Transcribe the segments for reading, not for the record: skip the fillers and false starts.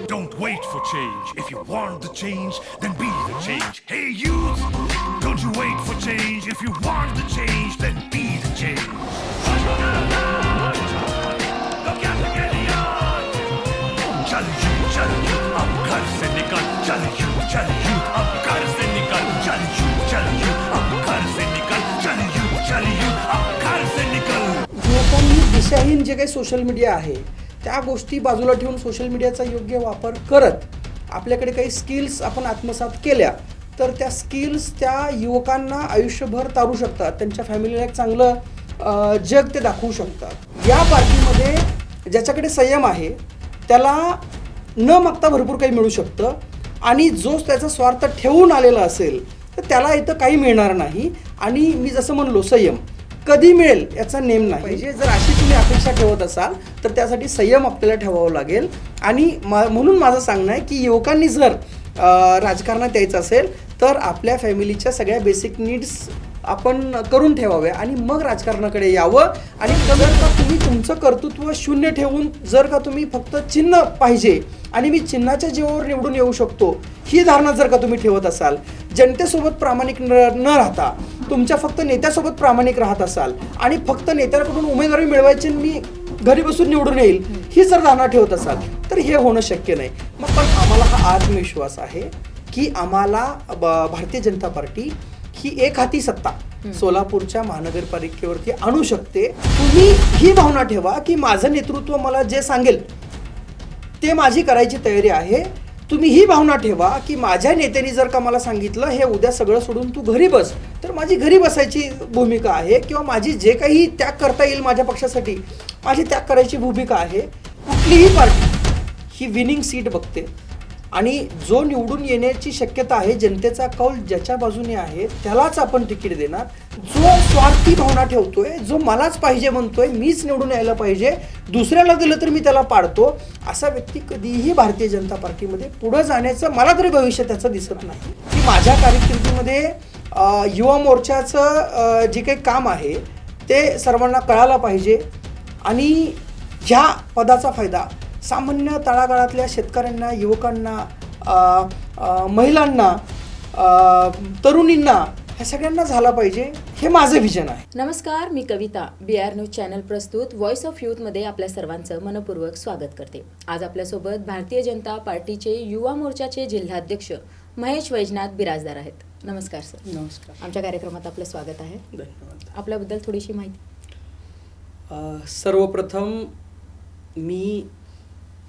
Don't wait for change. If you want the change, then be the change. Hey youth, don't you wait for change. If you want the change, then be the change. चल youth, अब घर से निकल. चल youth, अब घर से निकल. चल youth, अब घर से निकल. चल youth, अब घर से निकल. युवकांनी दिशाहीन जे काही सोशल मीडिया आहे त्या गोष्टी बाजूला ठेवून सोशल मीडियाचा योग्य वापर करत आपल्याकडे काही स्किल्स आपण आत्मसात केल्या तर त्या स्किल्स त्या युवकांना आयुष्यभर तारू शकतात. त्यांच्या फॅमिलीला एक चांगलं जग ते दाखवू शकतात. या पार्टीमध्ये ज्याच्याकडे संयम आहे त्याला न मागता भरपूर काही मिळू शकतं आणि जो त्याचा स्वार्थ ठेवून आलेला असेल तर त्याला इथं काही मिळणार नाही. आणि मी जसं म्हणलो संयम कधी मिळेल याचा नेम नाही पाहिजे. जर अशी तुम्ही अपेक्षा ठेवत असाल तर त्यासाठी संयम आपल्याला ठेवावं लागेल. आणि म्हणून माझं सांगणं आहे की युवकांनी जर राजकारणात यायचं असेल तर आपल्या फॅमिलीच्या सगळ्या बेसिक नीड्स आपण करून ठेवाव्या आणि मग राजकारणाकडे यावं. आणि जर का तुम्ही तुमचं कर्तृत्व शून्य ठेवून जर का तुम्ही फक्त चिन्ह पाहिजे आणि मी चिन्हाच्या जीवावर निवडून येऊ शकतो ही धारणा जर का तुम्ही ठेवत असाल, जनतेसोबत प्रामाणिक न राहता तुमच्या फक्त नेत्यासोबत प्रामाणिक राहत असाल आणि फक्त नेत्याकडून उमेदवारी मिळवायची मी घरी बसून निवडून येईल ही जर धारणा ठेवत असाल तर हे होणं शक्य नाही. मग पण आम्हाला हा आत्मविश्वास आहे की आम्हाला भारतीय जनता पार्टी ही एक हाती सत्ता सोलापूरच्या महानगरपालिकेवरती आणू शकते. तुम्ही ही भावना ठेवा की माझं नेतृत्व मला जे सांगेल ते माझी करायची तयारी आहे. तुम्ही ही भावना ठेवा की माझ्या नेत्यांनी जर का मला सांगितलं हे उद्या सगळं सोडून तू घरी बस तर माझी घरी बसायची भूमिका आहे किंवा माझी जे काही त्याग करता येईल माझ्या पक्षासाठी माझी त्याग करायची भूमिका आहे. कुठलीही पार्टी ही विनिंग सीट बघते आणि जो निवडून येण्याची शक्यता आहे जनतेचा कौल ज्याच्या बाजूने आहे त्यालाच आपण तिकीट देणार. जो स्वार्थी भावना ठेवतोय, जो मलाच पाहिजे म्हणतोय, मीच निवडून यायला पाहिजे, दुसऱ्याला दिलं तर मी त्याला पाडतो, असा व्यक्ती कधीही भारतीय जनता पार्टीमध्ये पुढं जाण्याचं मला तरी भविष्य त्याचं दिसत नाही. की माझ्या कारकिर्दीमध्ये युवा मोर्चाचं जे काही काम आहे ते सर्वांना कळायला पाहिजे आणि ह्या पदाचा फायदा सामान्य तळागाळातल्या शेतकऱ्यांना, युवकांना, महिलांना, तरुणींना ह्या सगळ्यांना झाला पाहिजे हे माझं विजन आहे. नमस्कार, मी कविता BR न्यूज चॅनल प्रस्तुत व्हॉइस ऑफ यूथमध्ये आपल्या सर्वांचं मनपूर्वक स्वागत करते. आज आपल्यासोबत भारतीय जनता पार्टीचे युवा मोर्चाचे जिल्हाध्यक्ष महेश वैजनाथ बिराजदार आहेत. नमस्कार सर. नमस्कार. आमच्या कार्यक्रमात आपलं स्वागत आहे. धन्यवाद. आपल्याबद्दल थोडीशी माहिती. सर्वप्रथम मी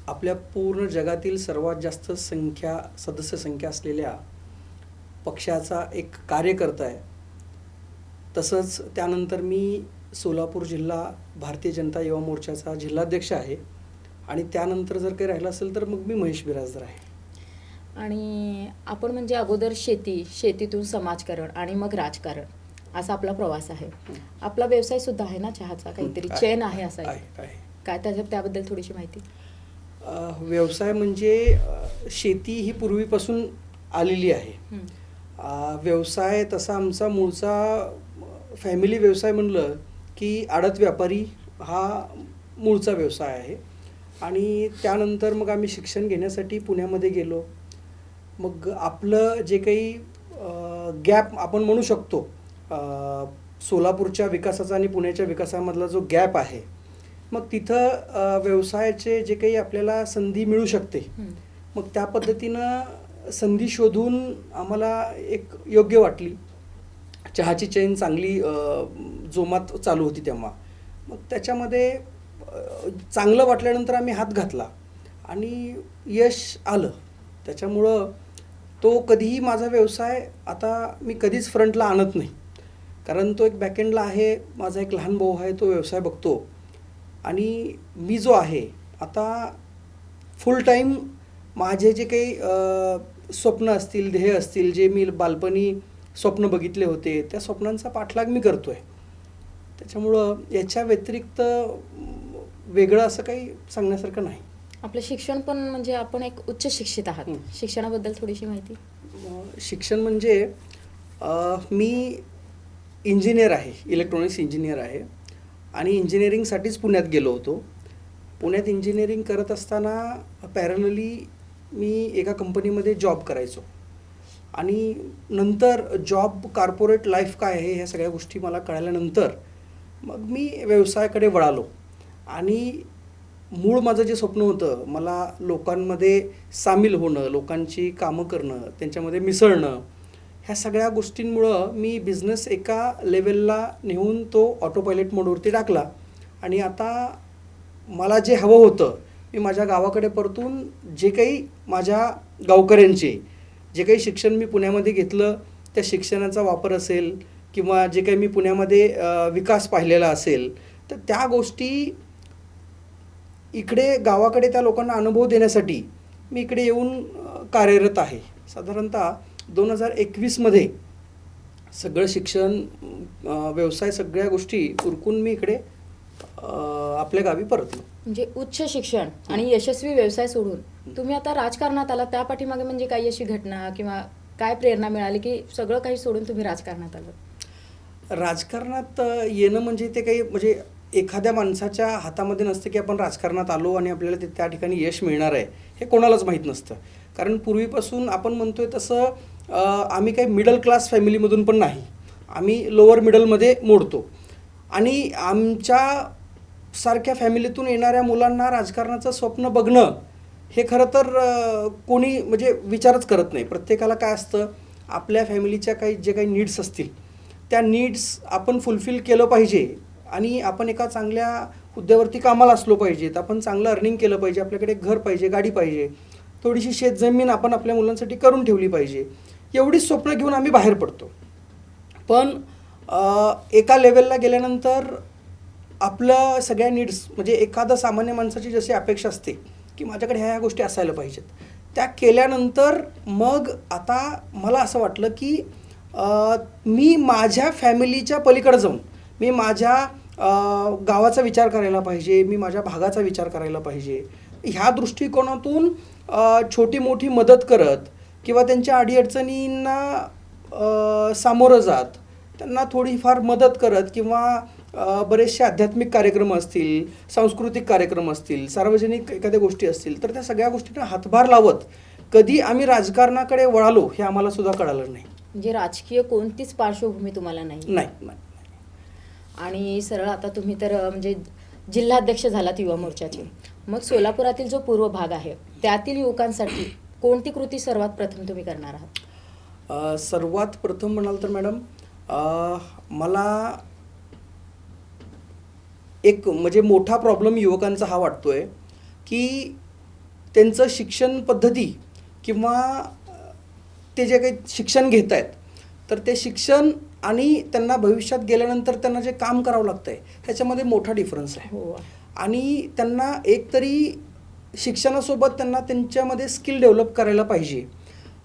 आपल्या पूर्ण जगातील सर्वात जास्त सदस्य संख्या असलेल्या पक्षाचा एक कार्यकर्ता आहे. तसंच त्यानंतर मी सोलापूर जिल्हा भारतीय जनता युवा मोर्चाचा जिल्हाध्यक्ष आहे आणि त्यानंतर जर काही राहिलं असेल तर मग मी महेश बिराजदार आहे. आणि आपण म्हणजे अगोदर शेतीतून समाजकारण आणि मग राजकारण असा आपला प्रवास आहे. आपला व्यवसाय सुद्धा आहे ना, चहाचा काहीतरी चेन आहे असा काय त्याबद्दल थोडीशी माहिती. व्यवसाय म्हणजे शेती ही पूर्वीपासून आलेली आहे. व्यवसाय तसा आमचा मूळचा फॅमिली व्यवसाय म्हणलं की आडत व्यापारी हा मूळचा व्यवसाय आहे. आणि त्यानंतर मग आम्ही शिक्षण घेण्यासाठी पुण्यामध्ये गेलो. मग आपलं जे काही गॅप आपण म्हणू शकतो सोलापूरच्या विकासाचा आणि पुण्याच्या विकासामधला जो गॅप आहे मग तिथं व्यवसायाचे जे काही आपल्याला संधी मिळू शकते मग त्या पद्धतीनं संधी शोधून आम्हाला एक योग्य वाटली. चहाची चेन चांगली जोमात चालू होती तेव्हा. मग त्याच्यामध्ये चांगलं वाटल्यानंतर आम्ही हात घातला आणि यश आलं. त्याच्यामुळं तो कधीही माझा व्यवसाय आता मी कधीच फ्रंटला आणत नाही कारण तो एक बॅकएंडला आहे. माझा एक लहान भाऊ आहे, तो व्यवसाय बघतो आणि मी जो आहे आता फुल टाईम माझे जे काही स्वप्न असतील, ध्येय असतील, जे मी बालपणी स्वप्न बघितले होते त्या स्वप्नांचा पाठलाग मी करतो आहे. त्याच्यामुळं याच्या व्यतिरिक्त वेगळं असं काही सांगण्यासारखं नाही. आपलं शिक्षण पण म्हणजे आपण एक उच्च शिक्षित आहात. शिक्षणाबद्दल थोडीशी माहिती. शिक्षण म्हणजे मी इंजिनियर आहे, इलेक्ट्रॉनिक्स इंजिनियर आहे आणि इंजिनिअरिंगसाठीच पुण्यात गेलो होतो. पुण्यात इंजिनिअरिंग करत असताना पॅरलली मी एका कंपनीमध्ये जॉब करायचो आणि नंतर जॉब कॉर्पोरेट लाईफ काय आहे ह्या सगळ्या गोष्टी मला कळाल्यानंतर मग मी व्यवसायाकडे वळालो. आणि मूळ माझं जे स्वप्न होतं, मला लोकांमध्ये सामील होणं, लोकांची कामं करणं, त्यांच्यामध्ये मिसळणं, ह्या सगळ्या गोष्टींमुळं मी बिझनेस एका लेवलला नेऊन तो ऑटो पायलट मोडवरती टाकला. आणि आता मला जे हवं होतं, मी माझ्या गावाकडे परतून जे काही माझ्या गावकऱ्यांचे जे काही शिक्षण मी पुण्यामध्ये घेतलं, त्या शिक्षणाचा वापर असेल किंवा जे काही मी पुण्यामध्ये विकास पाहिलेला असेल, तर त्या गोष्टी इकडे गावाकडे त्या लोकांना अनुभव देण्यासाठी मी इकडे येऊन कार्यरत आहे. साधारणतः 2021मध्ये सगळं शिक्षण, व्यवसाय, सगळ्या गोष्टी उरकून मी इकडे आपल्या गावी परतलो. म्हणजे उच्च शिक्षण आणि यशस्वी व्यवसाय सोडून तुम्ही आता राजकारणात आला, त्या पाठीमागे म्हणजे काही अशी घटना किंवा काय प्रेरणा मिळाली की सगळं काही सोडून तुम्ही राजकारणात आलात? राजकारणात येणं म्हणजे ते काही म्हणजे एखाद्या माणसाच्या हातामध्ये नसतं की आपण राजकारणात आलो आणि आपल्याला ते त्या ठिकाणी यश मिळणार आहे, हे कोणालाच माहीत नसतं. कारण पूर्वीपासून आपण म्हणतोय तसं आम्ही काही मिडल क्लास फॅमिलीमधून पण नाही, आम्ही लोअर मिडलमध्ये मोडतो. आणि आमच्या सारख्या फॅमिलीतून येणाऱ्या मुलांना राजकारणाचं स्वप्न बघणं हे खरं तर कोणी म्हणजे विचारच करत नाही. प्रत्येकाला काय असतं, आपल्या फॅमिलीच्या जे काही नीड्स असतील त्या नीड्स आपण फुलफिल केलं पाहिजे आणि आपण एका चांगल्या हुद्द्यावरती कामाला असलो पाहिजेत, आपण चांगलं अर्निंग केलं पाहिजे, आपल्याकडे घर पाहिजे, गाडी पाहिजे, थोडीशी शेतजमीन आपण आपल्या मुलांसाठी करून ठेवली पाहिजे, एवढीच स्वप्न घेऊन आम्ही बाहेर पडतो. पण एका लेवलला गेल्यानंतर आपलं सगळ्या नीड्स म्हणजे एखादा सामान्य माणसाची जशी अपेक्षा असते की माझ्याकडे ह्या गोष्टी असायला पाहिजेत, त्या केल्यानंतर मग आता मला असं वाटलं की मी माझ्या फॅमिलीच्या पलीकडे जाऊन मी माझ्या गावाचा विचार करायला पाहिजे, मी माझ्या भागाचा विचार करायला पाहिजे. ह्या दृष्टिकोनातून छोटी मोठी मदत करत किंवा त्यांच्या अडीअडचणींना सामोरं जात, त्यांना थोडीफार मदत करत किंवा बरेचसे आध्यात्मिक कार्यक्रम असतील, सांस्कृतिक कार्यक्रम असतील, सार्वजनिक एखाद्या गोष्टी असतील, तर त्या सगळ्या गोष्टींना हातभार लावत कधी आम्ही राजकारणाकडे वळालो हे आम्हाला सुद्धा कळालं नाही. म्हणजे राजकीय कोणतीच पार्श्वभूमी तुम्हाला नाही? नाही. आणि सरळ आता तुम्ही तर म्हणजे जिल्हाध्यक्ष झालात युवा मोर्चाचे. मग सोलापुरातील जो पूर्व भाग आहे त्यातील युवकांसाठी कोणती कृती सर्वात प्रथम तुम्ही करणार आहात? सर्वात प्रथम म्हणाल तर मॅडम, मला एक म्हणजे मोठा प्रॉब्लेम युवकांचा हा वाटतोय की त्यांचं शिक्षण पद्धती किंवा ते जे काही शिक्षण घेत आहेत तर ते शिक्षण आणि त्यांना भविष्यात गेल्यानंतर त्यांना जे काम करावं लागतं आहे ह्याच्यामध्ये मोठा डिफरन्स आहे. हो. आणि त्यांना एकतरी शिक्षणासोबत त्यांना त्यांच्यामध्ये स्किल डेव्हलप करायला पाहिजे,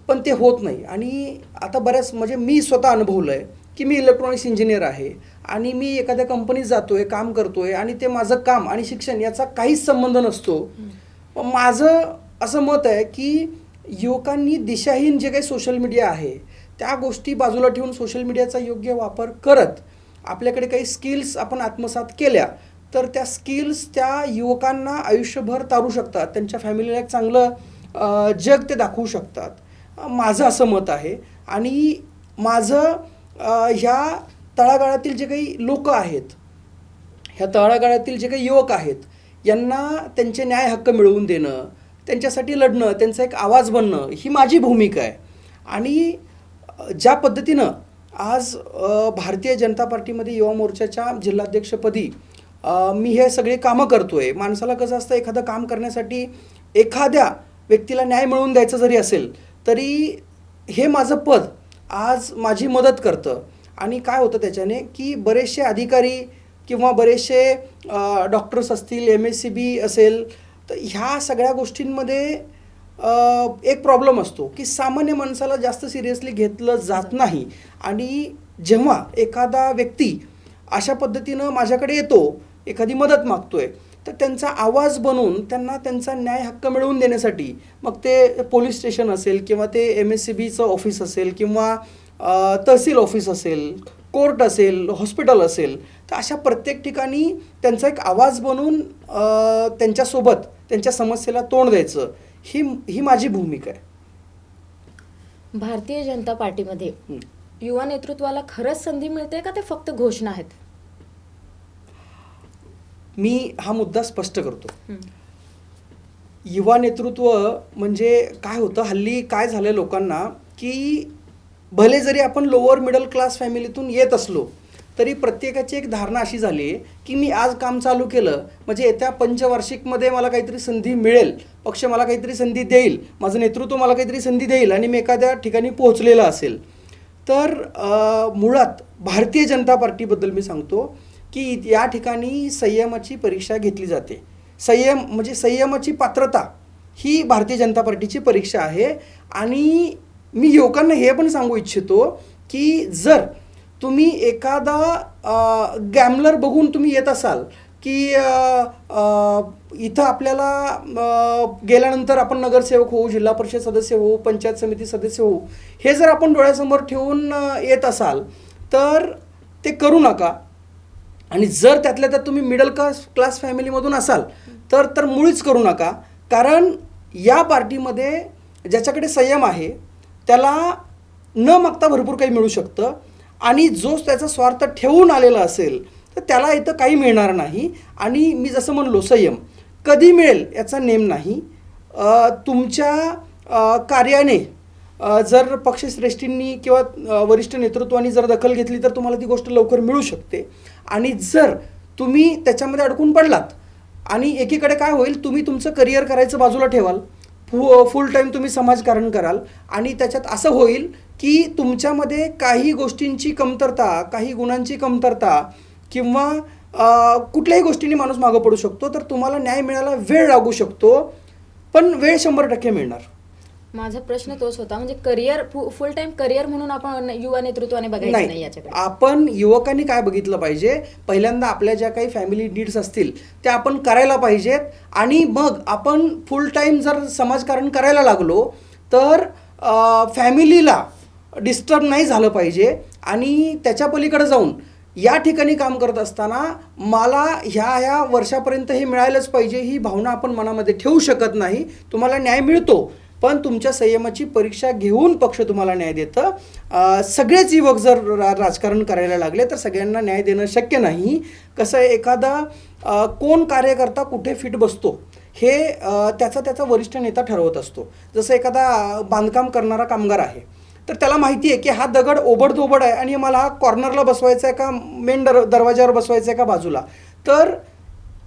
पण ते होत नाही. आणि आता बऱ्याच म्हणजे मी स्वतः अनुभवलं आहे की मी इलेक्ट्रॉनिक्स इंजिनियर आहे आणि मी एखाद्या कंपनीत जातो आहे, काम करतो आहे आणि ते माझं काम आणि शिक्षण याचा काहीच संबंध नसतो. माझं असं मत आहे की युवकांनी दिशाहीन जे काही सोशल मीडिया आहे त्या गोष्टी बाजूला ठेवून सोशल मीडियाचा योग्य वापर करत आपल्याकडे काही स्किल्स आपण आत्मसात केल्या तर त्या स्किल्स त्या युवकांना आयुष्यभर तारू शकतात, त्यांच्या फॅमिलीला एक चांगलं जग ते दाखवू शकतात, माझं असं मत आहे. आणि माझं ह्या तळागाळातील जे काही लोक आहेत, ह्या तळागाळातील जे काही युवक आहेत यांना त्यांचे न्याय हक्क मिळवून देणं, त्यांच्यासाठी लढणं, त्यांचा एक आवाज बनणं ही माझी भूमिका आहे. आणि ज्या पद्धतीनं आज भारतीय जनता पार्टीमध्ये युवा मोर्चाच्या जिल्हाध्यक्षपदी मी हे सगळे कामं करतो आहे. माणसाला कसं असतं, एखादं काम करण्यासाठी एखाद्या व्यक्तीला न्याय मिळवून द्यायचं जरी असेल तरी हे माझं पद आज माझी मदत करतं. आणि काय होतं त्याच्याने की बरेचसे अधिकारी किंवा बरेचसे डॉक्टर्स असतील, MSCB असेल, तर ह्या सगळ्या गोष्टींमध्ये एक प्रॉब्लेम असतो की सामान्य माणसाला जास्त सिरियसली घेतलं जात नाही. आणि जेव्हा एखादा व्यक्ती अशा पद्धतीनं माझ्याकडे येतो, एखादी मदत मागतोय, तर त्यांचा आवाज बनवून त्यांना त्यांचा न्याय हक्क मिळवून देण्यासाठी मग ते पोलीस स्टेशन असेल किंवा ते MSCBचं ऑफिस असेल किंवा तहसील ऑफिस असेल, कोर्ट असेल, हॉस्पिटल असेल, तर अशा प्रत्येक ठिकाणी त्यांचा एक आवाज बनवून त्यांच्यासोबत त्यांच्या समस्येला तोंड द्यायचं ही माझी भूमिका आहे. भारतीय जनता पार्टीमध्ये युवा नेतृत्वाला खरंच संधी मिळते का ते फक्त घोषणा आहेत? मी हा मुद्दा स्पष्ट करतो. युवा नेतृत्व म्हणजे काय होतं, हल्ली काय झालं लोकांना, की भले जरी आपण लोअर मिडल क्लास फॅमिलीतून येत असलो तरी प्रत्येकाची एक धारणा अशी झाली आहे की मी आज काम चालू केलं म्हणजे येत्या पंचवार्षिकमध्ये मला काहीतरी संधी मिळेल, पक्ष मला काहीतरी संधी देईल, माझं नेतृत्व मला काहीतरी संधी देईल आणि मी एखाद्या ठिकाणी पोहोचलेलं असेल. तर मुळात भारतीय जनता पार्टीबद्दल मी सांगतो की या ठिकाणी संयमाची परीक्षा घेतली जाते. संयम म्हणजे संयमाची पात्रता ही भारतीय जनता पार्टीची परीक्षा आहे. आणि मी युवकांना हे पण सांगू इच्छितो की जर तुम्ही एखादा गॅमलर बघून तुम्ही येत असाल की इथं आपल्याला गेल्यानंतर आपण नगरसेवक होऊ, जिल्हा परिषद सदस्य होऊ, पंचायत समिती सदस्य होऊ, हे जर आपण डोळ्यासमोर ठेवून येत असाल तर ते करू नका. आणि जर त्यातल्या त्यात तुम्ही मिडल क्लास फॅमिलीमधून असाल तर मुळीच करू नका. कारण या पार्टीमध्ये ज्याच्याकडे संयम आहे त्याला न मागता भरपूर काही मिळू शकतं आणि जो त्याचा स्वार्थ ठेवून आलेला असेल तर त्याला इथं काही मिळणार नाही. आणि मी जसं म्हणलो संयम कधी मिळेल याचा नेम नाही. तुमच्या कार्याने जर पक्षश्रेष्ठींनी किंवा वरिष्ठ नेतृत्वाने जर दखल घेतली तर तुम्हाला ती गोष्ट लवकर मिळू शकते. आणि जर तुम्ही त्याच्यामध्ये अडकून पडलात आणि एकीकडे काय होईल, तुम्ही तुमचं करिअर करायचं बाजूला ठेवाल, फुल टाईम तुम्ही समाजकारण कराल आणि त्याच्यात असं होईल की तुमच्यामध्ये काही गोष्टींची कमतरता, काही गुणांची कमतरता किंवा कुठल्याही गोष्टींनी माणूस मागं पडू शकतो. तर तुम्हाला न्याय मिळायला वेळ लागू शकतो, पण वेळ 100% मिळणार. माझा प्रश्न तोच होता, म्हणजे करिअर फुल टाइम करिअर म्हणून आपण युवा नेतृत्वाने बघायचं नाही याच्याकडे. आपण युवकांनी काय बघितलं पाहिजे, पहिल्यांदा आपल्या ज्या काही फॅमिली नीड्स असतील त्या आपण करायला पाहिजेत आणि मग आपण फुल टाइम जर समाजकारण करायला लागलो तर फॅमिलीला डिस्टर्ब नाही झालं पाहिजे. आणि त्याच्या पलीकडे जाऊन या ठिकाणी काम करत असताना मला ह्या वर्षापर्यंत हे मिळायलाच पाहिजे ही भावना आपण मनामध्ये ठेवू शकत नाही. तुम्हाला न्याय मिळतो पण तुमच्या संयमाची परीक्षा घेऊन पक्ष तुम्हाला न्याय देतं. सगळेच युवक जर राजकारण करायला लागले तर सगळ्यांना न्याय देणं शक्य नाही. कसं आहे, एखादा कोण कार्यकर्ता कुठे फिट बसतो हे त्याचा वरिष्ठ नेता ठरवत असतो. जसं एखादा बांधकाम करणारा कामगार आहे तर त्याला माहिती आहे की हा दगड ओबडधोबड आहे आणि मला हा कॉर्नरला बसवायचा आहे का मेन दरवाज्यावर बसवायचा आहे का बाजूला. तर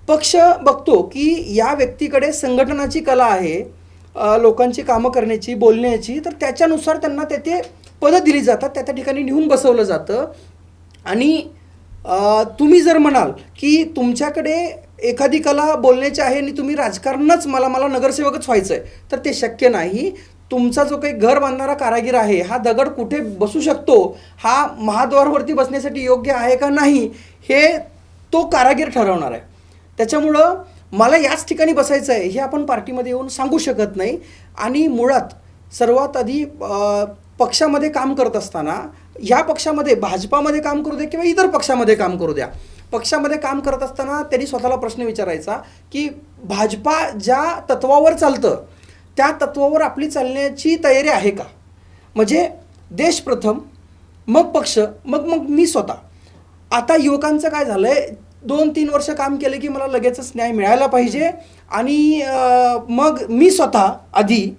पक्ष बघतो की या व्यक्तीकडे संघटनाची कला आहे, लोकांची कामं करण्याची, बोलण्याची, तर त्याच्यानुसार त्यांना ते पदं दिली जातात, त्या ठिकाणी नेऊन बसवलं जातं. आणि तुम्ही जर म्हणाल की तुमच्याकडे एखादी कला बोलण्याची आहे आणि तुम्ही राजकारणच मला नगरसेवकच व्हायचं आहे तर ते शक्य नाही. तुमचा जो काही घर बांधणारा कारागीर आहे हा दगड कुठे बसू शकतो, हा महाद्वारवरती बसण्यासाठी योग्य आहे का नाही हे तो कारागीर ठरवणार आहे. त्याच्यामुळं मला याच ठिकाणी बसायचं आहे हे आपण पार्टीमध्ये येऊन सांगू शकत नाही. आणि मुळात सर्वात आधी पक्षामध्ये काम करत असताना, ह्या पक्षामध्ये भाजपामध्ये काम करू द्या किंवा इतर पक्षामध्ये काम करू द्या, पक्षामध्ये काम करत असताना त्यांनी स्वतःला प्रश्न विचारायचा की भाजपा ज्या तत्वावर चालतं त्या तत्वावर आपली चालण्याची तयारी आहे का. म्हणजे देश प्रथम, मग पक्ष, मग मी स्वतः. आता युवकांचं काय झालं आहे, 2-3 वर्ष काम केलं की मला लगेचच न्याय मिळायला पाहिजे आणि मग मी स्वतः आधी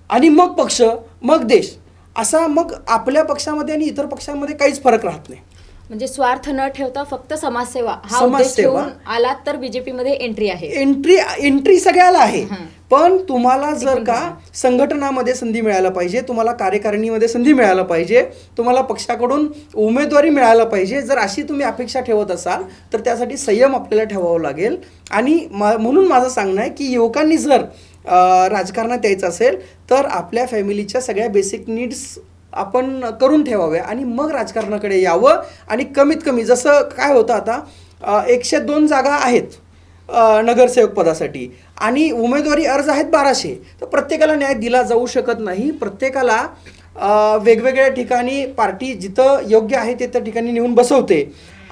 आणि मग पक्ष, मग देश, असा मग आपल्या पक्षामध्ये आणि इतर पक्षांमध्ये काहीच फरक राहत नाही. म्हणजे स्वार्थ न ठेवता फक्त समाजसेवा हा उद्देश ठेवून आलात तर बीजेपी मध्ये एंट्री आहे. एंट्री सगळ्याला आहे. पण तुम्हाला जर का संघटनामध्ये संधी मिळायला पाहिजे, तुम्हाला कार्यकारिणीमध्ये संधी मिळायला पाहिजे, तुम्हाला पक्षाकडून उमेदवारी मिळायला पाहिजे, जर अशी तुम्ही अपेक्षा ठेवत असाल तर त्यासाठी संयम आपल्याला ठेवावा लागेल. आणि म्हणून माझं सांगणं आहे की युवकांनी जर राजकारणात यायचं असेल तर आपल्या फॅमिलीच्या सगळ्या बेसिक नीड्स आपण करून ठेवाव्या आणि मग राजकारणाकडे यावं. आणि कमीत कमी जसं काय होतं आता 102 जागा आहेत नगरसेवक पदासाठी आणि उमेदवारी अर्ज आहेत 1200, तर प्रत्येकाला न्याय दिला जाऊ शकत नाही. प्रत्येकाला वेगवेगळ्या ठिकाणी पार्टी जिथं योग्य आहे ते त्या ठिकाणी नेऊन बसवते.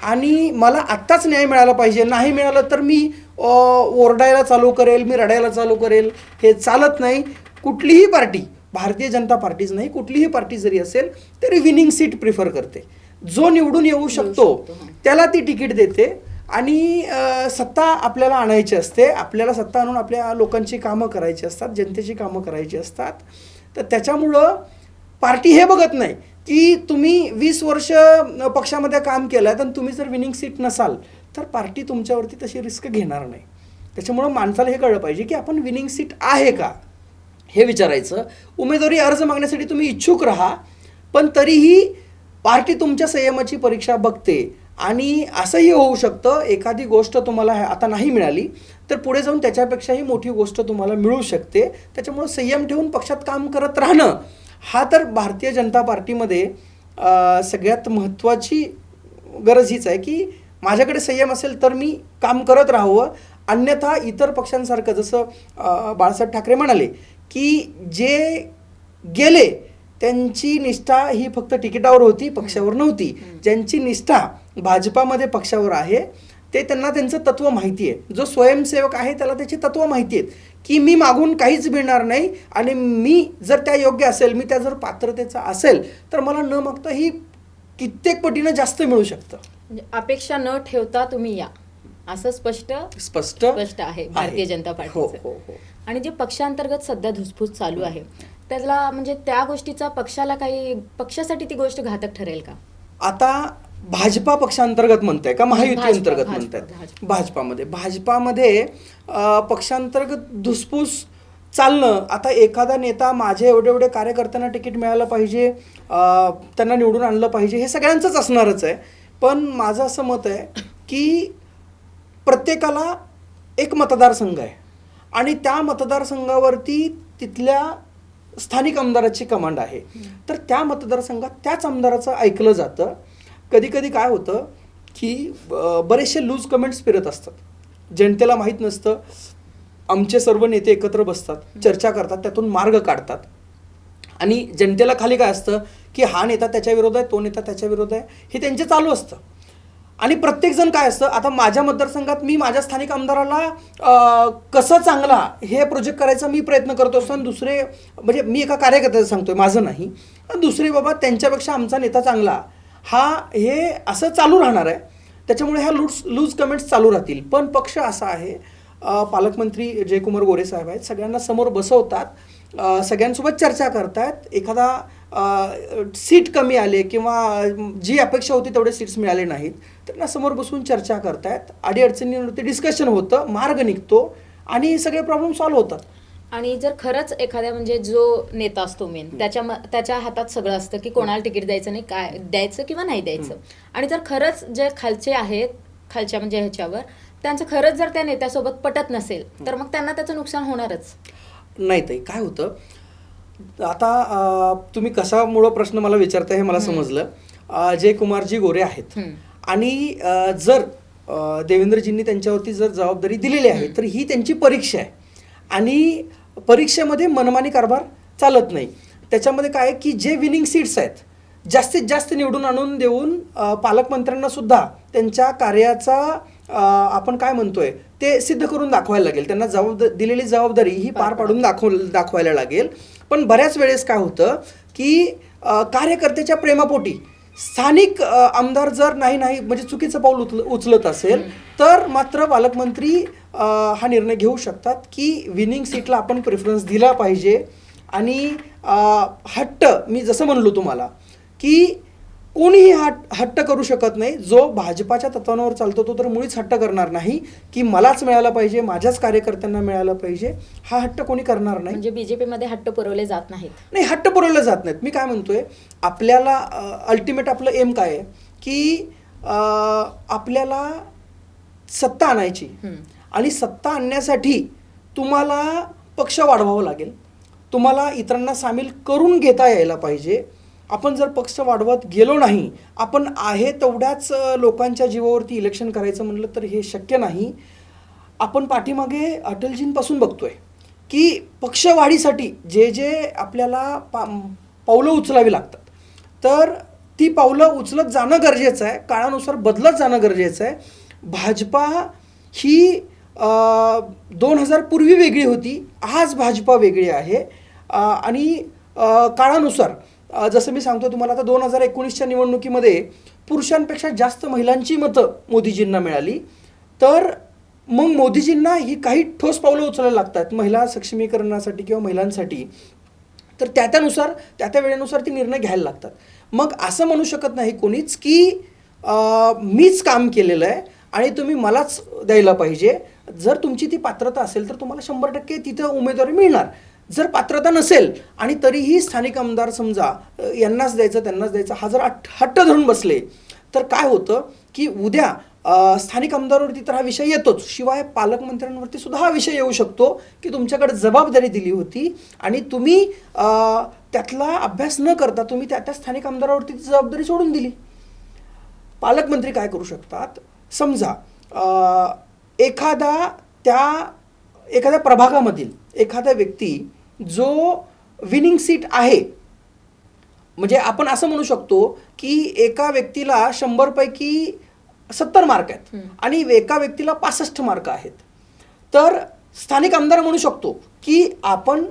आणि मला आत्ताच न्याय मिळाला पाहिजे, नाही मिळालं तर मी ओरडायला चालू करेल, मी रडायला चालू करेल, हे चालत नाही. कुठलीही पार्टी, भारतीय जनता पार्टीच नाही, कुठलीही पार्टी जरी असेल तरी विनिंग सीट प्रिफर करते. जो निवडून येऊ शकतो त्याला ती तिकीट देते आणि सत्ता आपल्याला आणायची असते. आपल्याला सत्ता आणून आपल्या लोकांची कामं करायची असतात, जनतेची कामं करायची असतात. तर त्याच्यामुळं पार्टी हे बघत नाही की तुम्ही 20 वर्ष पक्षामध्ये काम केलं आहे, तर तुम्ही जर विनिंग सीट नसाल तर पार्टी तुमच्यावरती तशी रिस्क घेणार नाही. त्याच्यामुळं माणसाला हे कळलं पाहिजे की आपण विनिंग सीट आहे का हे विचारायचं. उमेदवारी अर्ज मागण्यासाठी तुम्ही इच्छुक राहा, पण तरीही पार्टी तुमच्या संयमाची परीक्षा बघते. आणि असंही होऊ शकतं एखादी गोष्ट तुम्हाला आता नाही मिळाली तर पुढे जाऊन त्याच्यापेक्षाही मोठी गोष्ट तुम्हाला मिळू शकते. त्याच्यामुळं संयम ठेवून पक्षात काम करत राहणं हा तर भारतीय जनता पार्टीमध्ये सगळ्यात महत्त्वाची गरज हीच आहे की माझ्याकडे संयम असेल तर मी काम करत राहावं. अन्यथा इतर पक्षांसारखं जसं बाळासाहेब ठाकरे म्हणाले की जे गेले त्यांची निष्ठा ही फक्त तिकिटावर होती, पक्षावर नव्हती. ज्यांची निष्ठा भाजपामध्ये पक्षावर आहे ते त्यांना त्यांचं तत्त्व माहिती आहे. जो स्वयंसेवक आहे त्याला त्याची तत्त्व माहिती आहेत की मी मागून काहीच मिळणार नाही आणि मी जर त्या योग्य असेल, मी त्या जर पात्रतेचा असेल तर मला न मागता ही कित्येक पटीनं जास्त मिळू शकतं. म्हणजे अपेक्षा न ठेवता तुम्ही या असं स्पष्ट आहे भारतीय जनता पार्टीचं. आणि जे पक्षांतर्गत सध्या धुसफूस चालू आहे त्याला म्हणजे त्या गोष्टीचा पक्षासाठी ती गोष्ट घातक ठरेल का? आता भाजपा पक्षांतर्गत म्हणताय का महायुती अंतर्गत म्हणताय? भाजपामध्ये पक्षांतर्गत धुसफूस चालणं. आता एखादा नेता माझे एवढे कार्यकर्त्यांना तिकीट मिळालं पाहिजे, त्यांना निवडून आणलं पाहिजे, हे सगळ्यांचंच असणारच आहे. पण माझं असं मत आहे की प्रत्येकाला एक मतदारसंघ आहे आणि त्या मतदारसंघावरती तिथल्या स्थानिक आमदाराची कमांड आहे. तर त्या मतदारसंघात त्याच आमदाराचं ऐकलं जातं. कधी कधी काय होतं की बरेचसे लूज कमेंट्स फिरत असतात, जनतेला माहीत नसतं. आमचे सर्व नेते एकत्र बसतात, चर्चा करतात, त्यातून मार्ग काढतात आणि जनतेला खाली काय असतं की हा नेता त्याच्या विरोधात आहे, तो नेता त्याच्या विरोधात आहे, हे त्यांचे चालू असतं. आणि प्रत्येकजण काय असतं, आता माझ्या मतदारसंघात मी माझ्या स्थानिक आमदाराला कसं चांगला हे प्रोजेक्ट करायचा मी प्रयत्न करतो असतो आणि दुसरे म्हणजे मी एका कार्यकर्त्याचं सांगतोय, माझं नाही, दुसरे बाबा त्यांच्यापेक्षा आमचा नेता चांगला हे असं चालू राहणार आहे. त्याच्यामुळे ह्या लूज कमेंट्स चालू राहतील. पण पक्ष असा आहे, पालकमंत्री जयकुमार गोरे साहेब आहेत, सगळ्यांना समोर बसवतात, सगळ्यांसोबत चर्चा करतात. एखादा सीट कमी आले किंवा जी अपेक्षा होती तेवढे सीट्स मिळाले नाहीत त्यांना समोर बसून चर्चा करतायत, अडीअडचणींवरती डिस्कशन होतं, मार्ग निघतो आणि सगळे प्रॉब्लेम सॉल्व्ह होतात. आणि जर खरंच एखाद्या म्हणजे जो नेता असतो मेन त्याच्या हातात सगळं असतं की कोणाला तिकीट द्यायचं नाही, काय द्यायचं किंवा नाही द्यायचं, आणि जर खरंच जे खालचे आहेत खालच्या म्हणजे ह्याच्यावर त्यांचं खरंच जर त्या नेत्यासोबत पटत नसेल तर मग त्यांना त्याचं नुकसान होणारच नाही. ते काय होतं, आता तुम्ही कशामुळं प्रश्न मला विचारताय हे मला समजलं. जयकुमारजी गोरे आहेत आणि जर देवेंद्रजींनी त्यांच्यावरती जर जबाबदारी दिलेली आहे तर ही त्यांची परीक्षा आहे आणि परीक्षेमध्ये मनमानी कारभार चालत नाही. त्याच्यामध्ये काय की जे विनिंग सीट्स आहेत जास्तीत जास्त निवडून आणून देऊन पालकमंत्र्यांना सुद्धा त्यांच्या कार्याचा आपण काय म्हणतोय ते सिद्ध करून दाखवायला लागेल. त्यांना दिलेली जबाबदारी ही पार पाडून दाखवायला लागेल. पण बऱ्याच वेळेस काय होतं की कार्यकर्त्याच्या प्रेमापोटी स्थानिक आमदार जर नाही म्हणजे चुकीचं पाऊल उचलत असेल तर मात्र पालकमंत्री हा निर्णय घेऊ शकतात की विनिंग सीटला आपण प्रेफरन्स दिला पाहिजे. आणि हट्ट मी जसं म्हणलो तुम्हाला की कोणीही हट्ट करू शकत नाही. जो भाजपाच्या तत्वांवर चालतो तो तर मुळीच हट्ट करणार नाही की मलाच मिळालं पाहिजे, माझ्याच कार्यकर्त्यांना मिळालं पाहिजे, हा हट्ट कोणी करणार नाही. म्हणजे बीजेपीमध्ये हट्ट पुरवले जात नाहीत. नाही, हट्ट पुरवले जात नाहीत. मी काय म्हणतोय, आपल्याला अल्टिमेट आपलं एम काय आहे की आपल्याला सत्ता आणायची आणि सत्ता आणण्यासाठी तुम्हाला पक्ष वाढवावं लागेल, तुम्हाला इतरांना सामील करून घेता यायला पाहिजे. आपण जर पक्ष वाढवत गेलो नाही, आपण आहे तेवढ्याच लोकांच्या जीवावरती इलेक्शन करायचं म्हणलं तर हे शक्य नाही. आपण पाठीमागे अटलजींपासून बघतोय की पक्षवाढीसाठी जे आपल्याला पावलं उचलावी लागतात तर ती पावलं उचलत जाणं गरजेचं आहे, काळानुसार बदलत जाणं गरजेचं आहे. भाजपा ही 2000 पूर्वी वेगळी होती, आज भाजपा वेगळी आहे. आणि काळानुसार जसं मी सांगतो तुम्हाला, आता 2019च्या निवडणुकीमध्ये पुरुषांपेक्षा जास्त महिलांची मतं मोदीजींना मिळाली. तर मग मोदीजींना ही काही ठोस पावलं उचलायला लागतात महिला सक्षमीकरणासाठी किंवा महिलांसाठी. तर त्यानुसार त्या वेळेनुसार ती निर्णय घ्यायला लागतात. मग असं म्हणू शकत नाही कोणीच की मीच काम केलेलं आहे आणि तुम्ही मलाच द्यायला पाहिजे. जर तुमची ती पात्रता असेल तर तुम्हाला 100% तिथं उमेदवारी मिळणार. जर पात्रता नसेल आणि तरीही स्थानिक आमदार समजा यांनाच द्यायचं त्यांनाच द्यायचं हा जर हट्ट धरून बसले तर काय होतं की उद्या स्थानिक आमदारावरती तर हा विषय येतोच, शिवाय पालकमंत्र्यांवरती सुद्धा हा विषय येऊ शकतो की तुमच्याकडे जबाबदारी दिली होती आणि तुम्ही त्यातला अभ्यास न करता तुम्ही त्या स्थानिक आमदारावरती ती जबाबदारी सोडून दिली. पालकमंत्री काय करू शकतात, समजा एखाद्या प्रभागामधील एखादा व्यक्ती जो विनिंग सीट आहे, म्हणजे आपण असं म्हणू शकतो की एका व्यक्तीला 100 पैकी 70 मार्क आहेत आणि एका व्यक्तीला 65 मार्क आहेत. तर स्थानिक आमदार म्हणू शकतो की आपण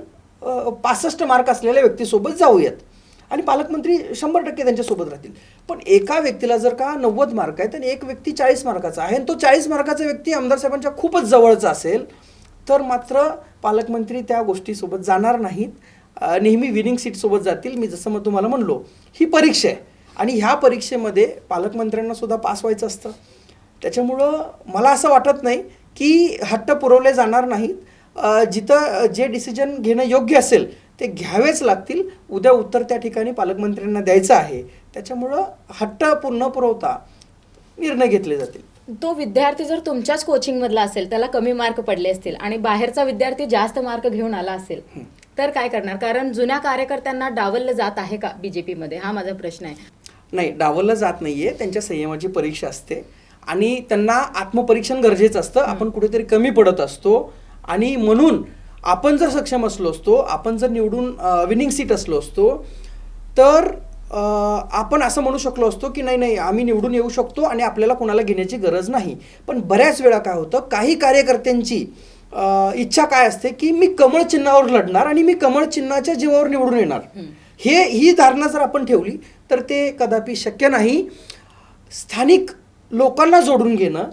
65 मार्क असलेल्या व्यक्तीसोबत जाऊयात आणि पालकमंत्री 100% त्यांच्यासोबत राहतील. पण एका व्यक्तीला जर का 90 मार्क आहेत आणि एक व्यक्ती 40 मार्काचा आहे आणि तो 40 मार्काचा व्यक्ती आमदार साहेबांच्या खूपच जवळचा असेल तर मात्र पालकमंत्री त्या गोष्टीसोबत जाणार नाहीत, नेहमी विनिंग सीटसोबत जातील. मी जसं मग तुम्हाला म्हणलो, ही परीक्षा आहे आणि ह्या परीक्षेमध्ये पालकमंत्र्यांना सुद्धा पास व्हायचं असतं. त्याच्यामुळं मला असं वाटत नाही की हट्ट पुरवले जाणार नाहीत. जिथं जे डिसिजन घेणं योग्य असेल ते घ्यावेच लागतील. उद्या उत्तर त्या ठिकाणी पालकमंत्र्यांना द्यायचं आहे, त्याच्यामुळं हट्ट न पुरवता निर्णय घेतले जातील. तो विद्यार्थी जर तुमच्याच कोचिंगमधला असेल, त्याला कमी मार्क पडले असतील आणि बाहेरचा विद्यार्थी जास्त मार्क घेऊन आला असेल तर काय करणार? कारण जुन्या कार्यकर्त्यांना डावललं जात आहे का बीजेपीमध्ये, हा माझा प्रश्न आहे. नाही, डावललं जात नाहीये. त्यांच्या संयमाची परीक्षा असते आणि त्यांना आत्मपरीक्षण गरजेचं असतं. आपण कुठेतरी कमी पडत असतो आणि म्हणून आपण जर सक्षम असलो असतो, आपण जर निवडून विनिंग सीट असलो असतो तर आपण असं म्हणू शकलो असतो की नाही आम्ही निवडून येऊ शकतो आणि आपल्याला कोणाला घेण्याची गरज नाही. पण बऱ्याच वेळा काय होतं, काही कार्यकर्त्यांची इच्छा काय असते की मी कमळ चिन्हावर लढणार आणि मी कमळ चिन्हाच्या जीवावर निवडून येणार. ही धारणा जर आपण ठेवली तर ते कदापि शक्य नाही. स्थानिक लोकांना जोडून घेणं,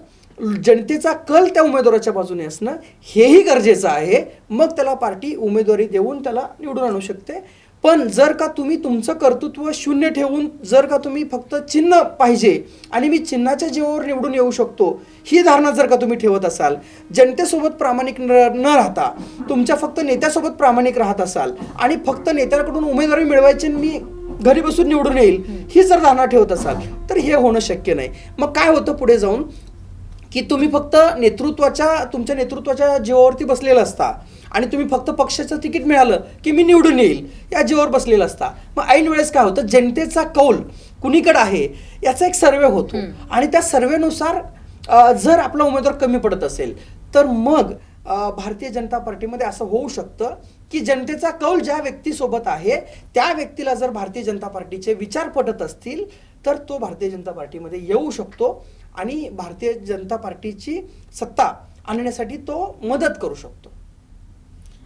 जनतेचा कल त्या उमेदवाराच्या बाजूने असणं हेही गरजेचं आहे. मग त्याला पार्टी उमेदवारी देऊन त्याला निवडून आणू शकते. पण जर का तुम्ही तुमचं कर्तृत्व शून्य ठेवून जर का तुम्ही फक्त चिन्ह पाहिजे आणि मी चिन्हाच्या जीवावर निवडून येऊ शकतो ही धारणा जर का तुम्ही ठेवत असाल, जनतेसोबत प्रामाणिक न राहता तुमच्या फक्त नेत्यासोबत प्रामाणिक राहत असाल आणि फक्त नेत्याकडून उमेदवारी मिळवायची मी घरी बसून निवडून येईल ही जर धारणा ठेवत असाल तर हे होणं शक्य नाही. मग काय होतं पुढे जाऊन की तुम्ही फक्त तुमच्या नेतृत्वाच्या जीवावरती बसलेला असता आणि तुम्ही फक्त पक्षाचं तिकीट मिळालं की मी निवडून येईल या जीवावर बसलेला असता. मग ऐन वेळेस काय होतं, जनतेचा कौल कुणीकडे आहे याचा एक सर्वे होतो आणि त्या सर्वेनुसार जर आपला उमेदवार कमी पडत असेल तर मग भारतीय जनता पार्टीमध्ये असं होऊ शकतं की जनतेचा कौल ज्या व्यक्तीसोबत आहे त्या व्यक्तीला जर भारतीय जनता पार्टीचे विचार पटत असतील तर तो भारतीय जनता पार्टीमध्ये येऊ शकतो आणि भारतीय जनता पार्टीची सत्ता आणण्यासाठी तो मदत करू शकतो.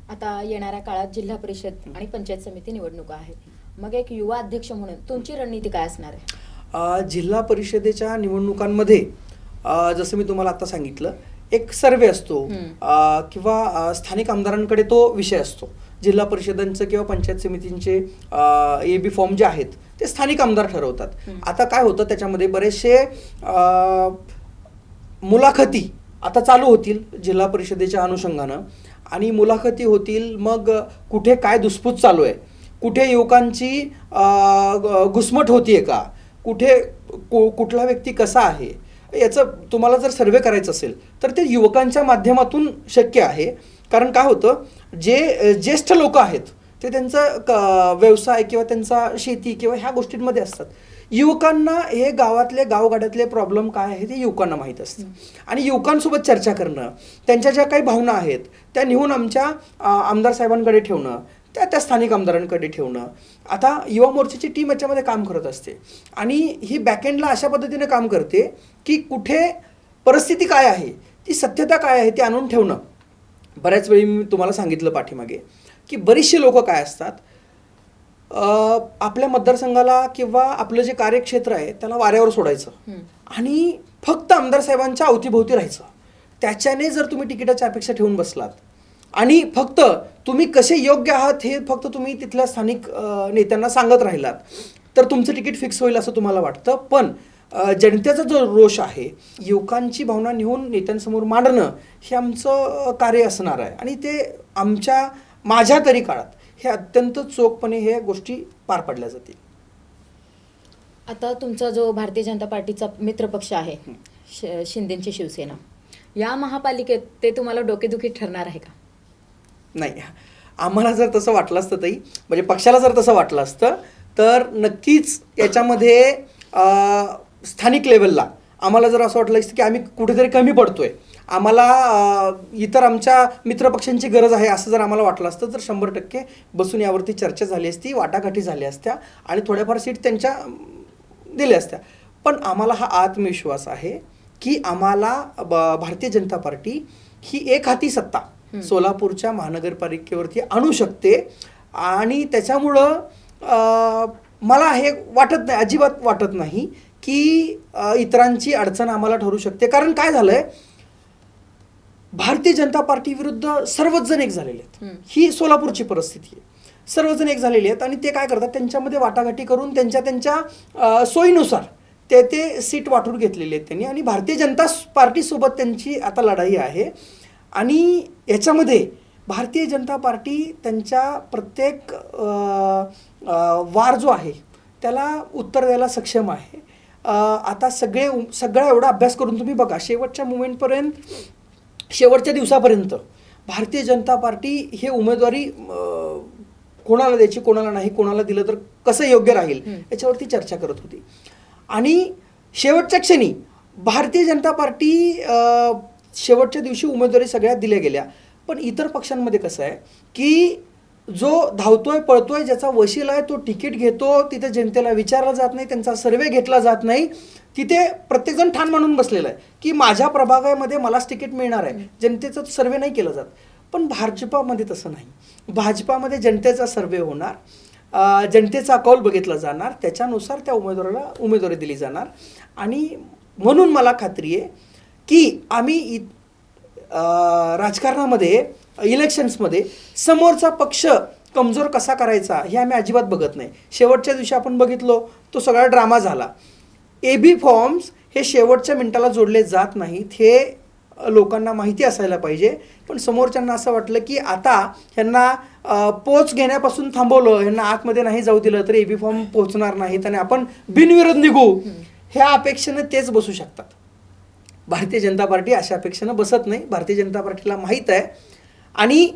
आता येणाऱ्या काळात जिल्हा परिषद आणि पंचायत समिती निवडणुका आहेत. मग एक युवा अध्यक्ष म्हणून तुमची रणनीती काय असणार आहे? जिल्हा परिषदेच्या निवडणुकांमध्ये जसं मी तुम्हाला आता सांगितलं, एक सर्वे असतो किंवा स्थानिक आमदारांकडे तो विषय असतो. जिल्हा परिषदांचं किंवा पंचायत समितींचे AB फॉर्म जे आहेत ते स्थानिक आमदार ठरवतात. आता काय होतं, त्याच्यामध्ये बरेचसे मुलाखती आता चालू होतील जिल्हा परिषदेच्या अनुषंगानं आणि मुलाखती होतील. मग कुठे काय दुस्पूत चालू आहे, कुठे युवकांची घुसमट होतीये का, कुठला व्यक्ती कसा आहे याचं तुम्हाला जर सर्वे करायचं असेल तर ते युवकांच्या माध्यमातून शक्य आहे. कारण काय होतं, जे ज्येष्ठ लोक आहेत ते त्यांचा व्यवसाय किंवा त्यांचा शेती किंवा ह्या गोष्टींमध्ये असतात. युवकांना हे गावगाड्यातले प्रॉब्लेम काय आहे ते युवकांना माहीत असतं आणि युवकांसोबत चर्चा करणं, त्यांच्या ज्या काही भावना आहेत त्या नेहून आमच्या आमदार साहेबांकडे ठेवणं, त्या स्थानिक आमदारांकडे ठेवणं. आता युवा मोर्चाची टीम याच्यामध्ये काम करत असते आणि ही बॅकएंडला अशा पद्धतीने काम करते की कुठे परिस्थिती काय आहे ती सत्यता काय आहे ते आणून ठेवणं. बऱ्याच वेळी मी तुम्हाला सांगितलं पाठीमागे की बरीचशी लोक काय असतात, आपल्या मतदारसंघाला किंवा आपलं जे कार्यक्षेत्र आहे त्याला वाऱ्यावर सोडायचं आणि फक्त आमदार साहेबांच्या अवतीभोवती राहायचं. त्याच्याने जर तुम्ही तिकिटाची अपेक्षा ठेवून बसलात आणि फक्त तुम्ही कसे योग्य आहात हे फक्त तुम्ही तिथल्या स्थानिक नेत्यांना सांगत राहिलात तर तुमचं तिकीट फिक्स होईल असं तुम्हाला वाटतं. पण जनतेचा जो रोष आहे, युवकांची भावना नेऊन नेत्यांसमोर मांडणं हे आमचं कार्य असणार आहे आणि ते माझ्या तरी काळात हे अत्यंत चोखपणे हे गोष्टी पार पडल्या जातील. आता तुमचा जो भारतीय जनता पार्टीचा मित्रपक्ष आहे शिंदेची शिवसेना, या महापालिकेत ते तुम्हाला डोकेदुखी ठरणार आहे का? नाही, आम्हाला जर तसं वाटलं असतं ताई, म्हणजे पक्षाला जर तसं वाटलं असतं तर नक्कीच याच्यामध्ये स्थानिक लेवलला आम्हाला जर असं वाटलं असतं की आम्ही कुठेतरी कमी पडतोय, आम्हाला इतर आमच्या मित्रपक्षांची गरज आहे असं जर आम्हाला वाटलं असतं तर 100% बसून यावरती चर्चा झाली असती, वाटाघाटी झाल्या असत्या आणि थोड्याफार सीट त्यांच्या दिल्या असत्या. पण आम्हाला हा आत्मविश्वास आहे की आम्हाला भारतीय जनता पार्टी ही एक हाती सत्ता सोलापूरच्या महानगरपालिकेवरती आणू शकते आणि त्याच्यामुळं मला हे वाटत नाही, अजिबात वाटत नाही की इतरांची अडचण आम्हाला ठरू शकते. कारण काय झालंय, भारतीय जनता पार्टी विरुद्ध सर्वच जण एक झालेले आहेत. ही सोलापूरची परिस्थिती आहे. सर्वजण एक झालेले आहेत आणि ते काय करतात, त्यांच्यामध्ये वाटाघाटी करून त्यांच्या सोयीनुसार ते सीट वाटून घेतलेली आहेत त्यांनी आणि भारतीय जनता पार्टीसोबत त्यांची आता लढाई आहे. आणि याच्यामध्ये भारतीय जनता पार्टी त्यांच्या प्रत्येक वार जो आहे त्याला उत्तर द्यायला सक्षम आहे. आता सगळा एवढा अभ्यास करून तुम्ही बघा, शेवटच्या दिवसापर्यंत भारतीय जनता पार्टी हे उमेदवारी कोणाला द्यायची, कोणाला नाही, कोणाला दिलं तर कसं योग्य राहील याच्यावरती चर्चा करत होती. आणि शेवटच्या क्षणी भारतीय जनता पार्टी शेवटच्या दिवशी उमेदवारी सगळ्या दिल्या गेल्या. पण इतर पक्षांमध्ये कसं आहे की जो धावतोय पळतोय, ज्याचा वशील आहे तो तिकीट घेतो, तिथे जनतेला विचारलं जात नाही, त्यांचा सर्वे घेतला जात नाही, तिथे प्रत्येकजण ठाण मांडून बसलेला आहे की माझ्या प्रभागामध्ये मलाच तिकीट मिळणार आहे. जनतेचा सर्वे नाही केला जात. पण भाजपामध्ये तसं नाही. भाजपामध्ये जनतेचा सर्वे होणार, जनतेचा कौल बघितला जाणार, त्याच्यानुसार त्या उमेदवाराला उमेदवारी दिली जाणार. आणि म्हणून मला खात्री आहे की आम्ही राजकारणामध्ये इलेक्शन्समध्ये समोरचा पक्ष कमजोर कसा करायचा हे आम्ही अजिबात बघत नाही. शेवटच्या दिवशी आपण बघितलो तो सगळा ड्रामा झाला. AB फॉर्म्स हे शेवटच्या मिनिटाला जोडले जात नाहीत, हे लोकांना माहिती असायला पाहिजे. पण समोरच्यांना असं वाटलं की आता ह्यांना पोच घेण्यापासून थांबवलं, ह्यांना आतमध्ये नाही जाऊ दिलं तर AB फॉर्म पोचणार नाहीत आणि आपण बिनविरोध निघू, ह्या अपेक्षेनं तेच बसू शकतात. भारतीय जनता पार्टी अशा अपेक्षेनं बसत नाही. भारतीय जनता पार्टीला माहीत आहे आणि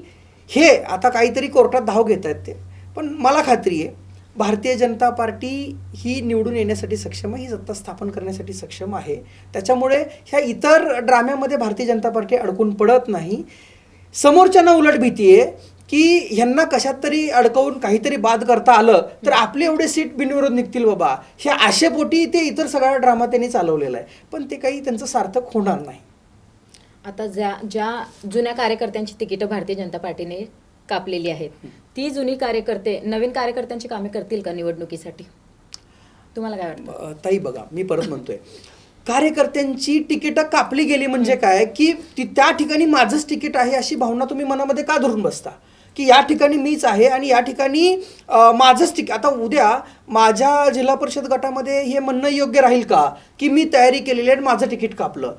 हे आता काहीतरी कोर्टात धाव घेत आहेत ते. पण मला खात्री आहे भारतीय जनता पार्टी ही निवडून येण्यासाठी सक्षम आहे, ही सत्ता स्थापन करण्यासाठी सक्षम आहे. त्याच्यामुळे ह्या इतर ड्राम्यामध्ये भारतीय जनता पार्टी अडकून पडत नाही. समोरच्यांना उलट भीती आहे की ह्यांना कशात तरी अडकवून काहीतरी बाद करता आलं तर आपले एवढे सीट बिनविरोध निघतील बाबा, ह्या आशेपोटी ते इतर सगळा ड्रामा त्यांनी चालवलेला आहे. पण ते काही त्यांचं सार्थक होणार नाही. आता ज्या जुन्या कार्यकर्त्यांची तिकीटं भारतीय जनता पार्टीने कापलेली आहेत, ती जुनी कार्यकर्ते नवीन कार्यकर्त्यांची कामे करतील का निवडणुकीसाठी? तुम्हाला काय वाटतं? ताई बघा, मी परत म्हणतोय, कार्यकर्त्यांची तिकीटं कापली गेली म्हणजे काय की त्या ठिकाणी माझंच तिकीट आहे अशी भावना तुम्ही मनामध्ये का धरून बसता की या ठिकाणी मीच आहे आणि या ठिकाणी माझंच तिकीट. आता उद्या माझ्या जिल्हा परिषद गटामध्ये हे म्हणणं योग्य राहील का की मी तयारी केलेली आहे माझं तिकीट कापलं?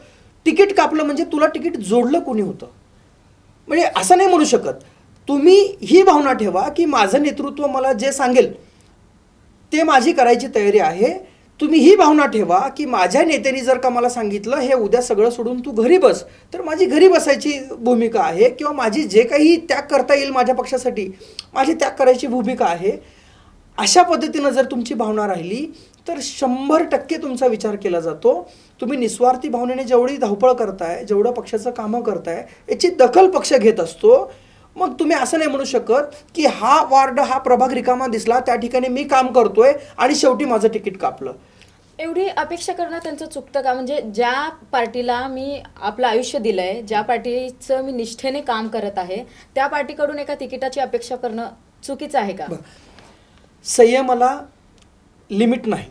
तिकीट कापलं म्हणजे तुला तिकीट जोडलं कोणी होतं? म्हणजे असं नाही म्हणू शकत. तुम्ही ही भावना ठेवा की माझं नेतृत्व मला जे सांगेल ते माझी करायची तयारी आहे. तुम्ही ही भावना ठेवा की माझ्या नेत्यांनी जर का मला सांगितलं हे उद्या सगळं सोडून तू घरी बस, तर माझी घरी बसायची भूमिका आहे किंवा माझी जे काही त्याग करता येईल माझ्या पक्षासाठी माझी त्याग करायची भूमिका आहे. अशा पद्धतीनं जर तुमची भावना राहिली तर 100% तुमचा विचार केला जातो. तुम्ही निस्वार्थी भावनेने जेवढी धावपळ करताय, जेवढं पक्षाचं कामं करताय याची दखल पक्ष घेत असतो. मग तुम्ही असं नाही म्हणू शकत की हा वार्ड हा प्रभाग रिकामा दिसला त्या ठिकाणी मी काम करतोय आणि शेवटी माझं तिकीट कापलं. एवढी अपेक्षा करणं त्यांचं चुकतं का? म्हणजे ज्या पार्टीला मी आपलं आयुष्य दिलंय, ज्या पार्टीचं मी निष्ठेने काम करत आहे, त्या पार्टीकडून एका तिकिटाची अपेक्षा करणं चुकीचं आहे का? संयमाला लिमिट नाही.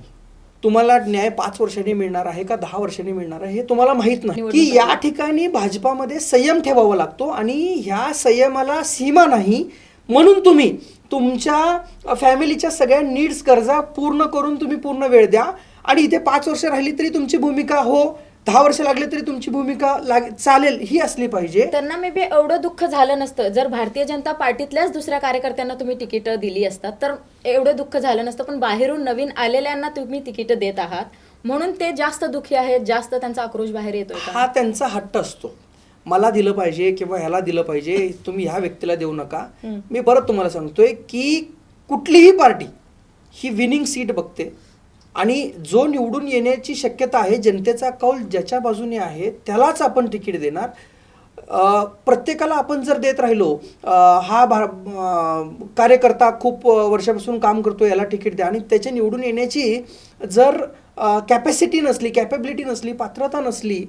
तुम्हाला न्याय 5 वर्षांनी मिळणार आहे का 10 वर्षांनी मिळणार आहे हे तुम्हाला माहित नाही, की या ठिकाणी भाजपामध्ये संयम ठेवावा लागतो आणि ह्या संयमाला सीमा नाही. म्हणून तुम्ही तुमच्या फॅमिलीच्या सगळ्या नीड्स गरजा पूर्ण करून तुम्ही पूर्ण वेळ द्या आणि इथे 5 वर्ष राहिली तरी तुमची भूमिका हो, 10 वर्ष लागले तरी तुमची भूमिका चालेल ही असली पाहिजे. त्यांना मे बी एवढं दुःख झालं नसतं जर भारतीय जनता पार्टीतल्याच दुसऱ्या कार्यकर्त्यांना तुम्ही तिकीट दिली असतात, तर एवढं दुःख झालं नसतं. पण बाहेरून नवीन आलेल्यांना तुम्ही तिकीट देत आहात म्हणून ते जास्त दुःखी आहेत, जास्त त्यांचा आक्रोश बाहेर येतोय. हा त्यांचा हट्ट असतो, मला दिलं पाहिजे किंवा ह्याला दिलं पाहिजे, तुम्ही ह्या व्यक्तीला देऊ नका. मी परत तुम्हाला सांगतोय की कुठलीही पार्टी ही विनिंग सीट बघते आणि जो निवडून येण्याची शक्यता आहे, जनतेचा कौल ज्याच्या बाजूने आहे त्यालाच आपण तिकीट देणार. प्रत्येकाला आपण जर देत राहिलो, हा कार्यकर्ता खूप वर्षापासून काम करतो याला तिकीट द्या, आणि त्याच्या निवडून येण्याची जर कॅपॅसिटी नसली, कॅपेबिलिटी नसली, पात्रता नसली,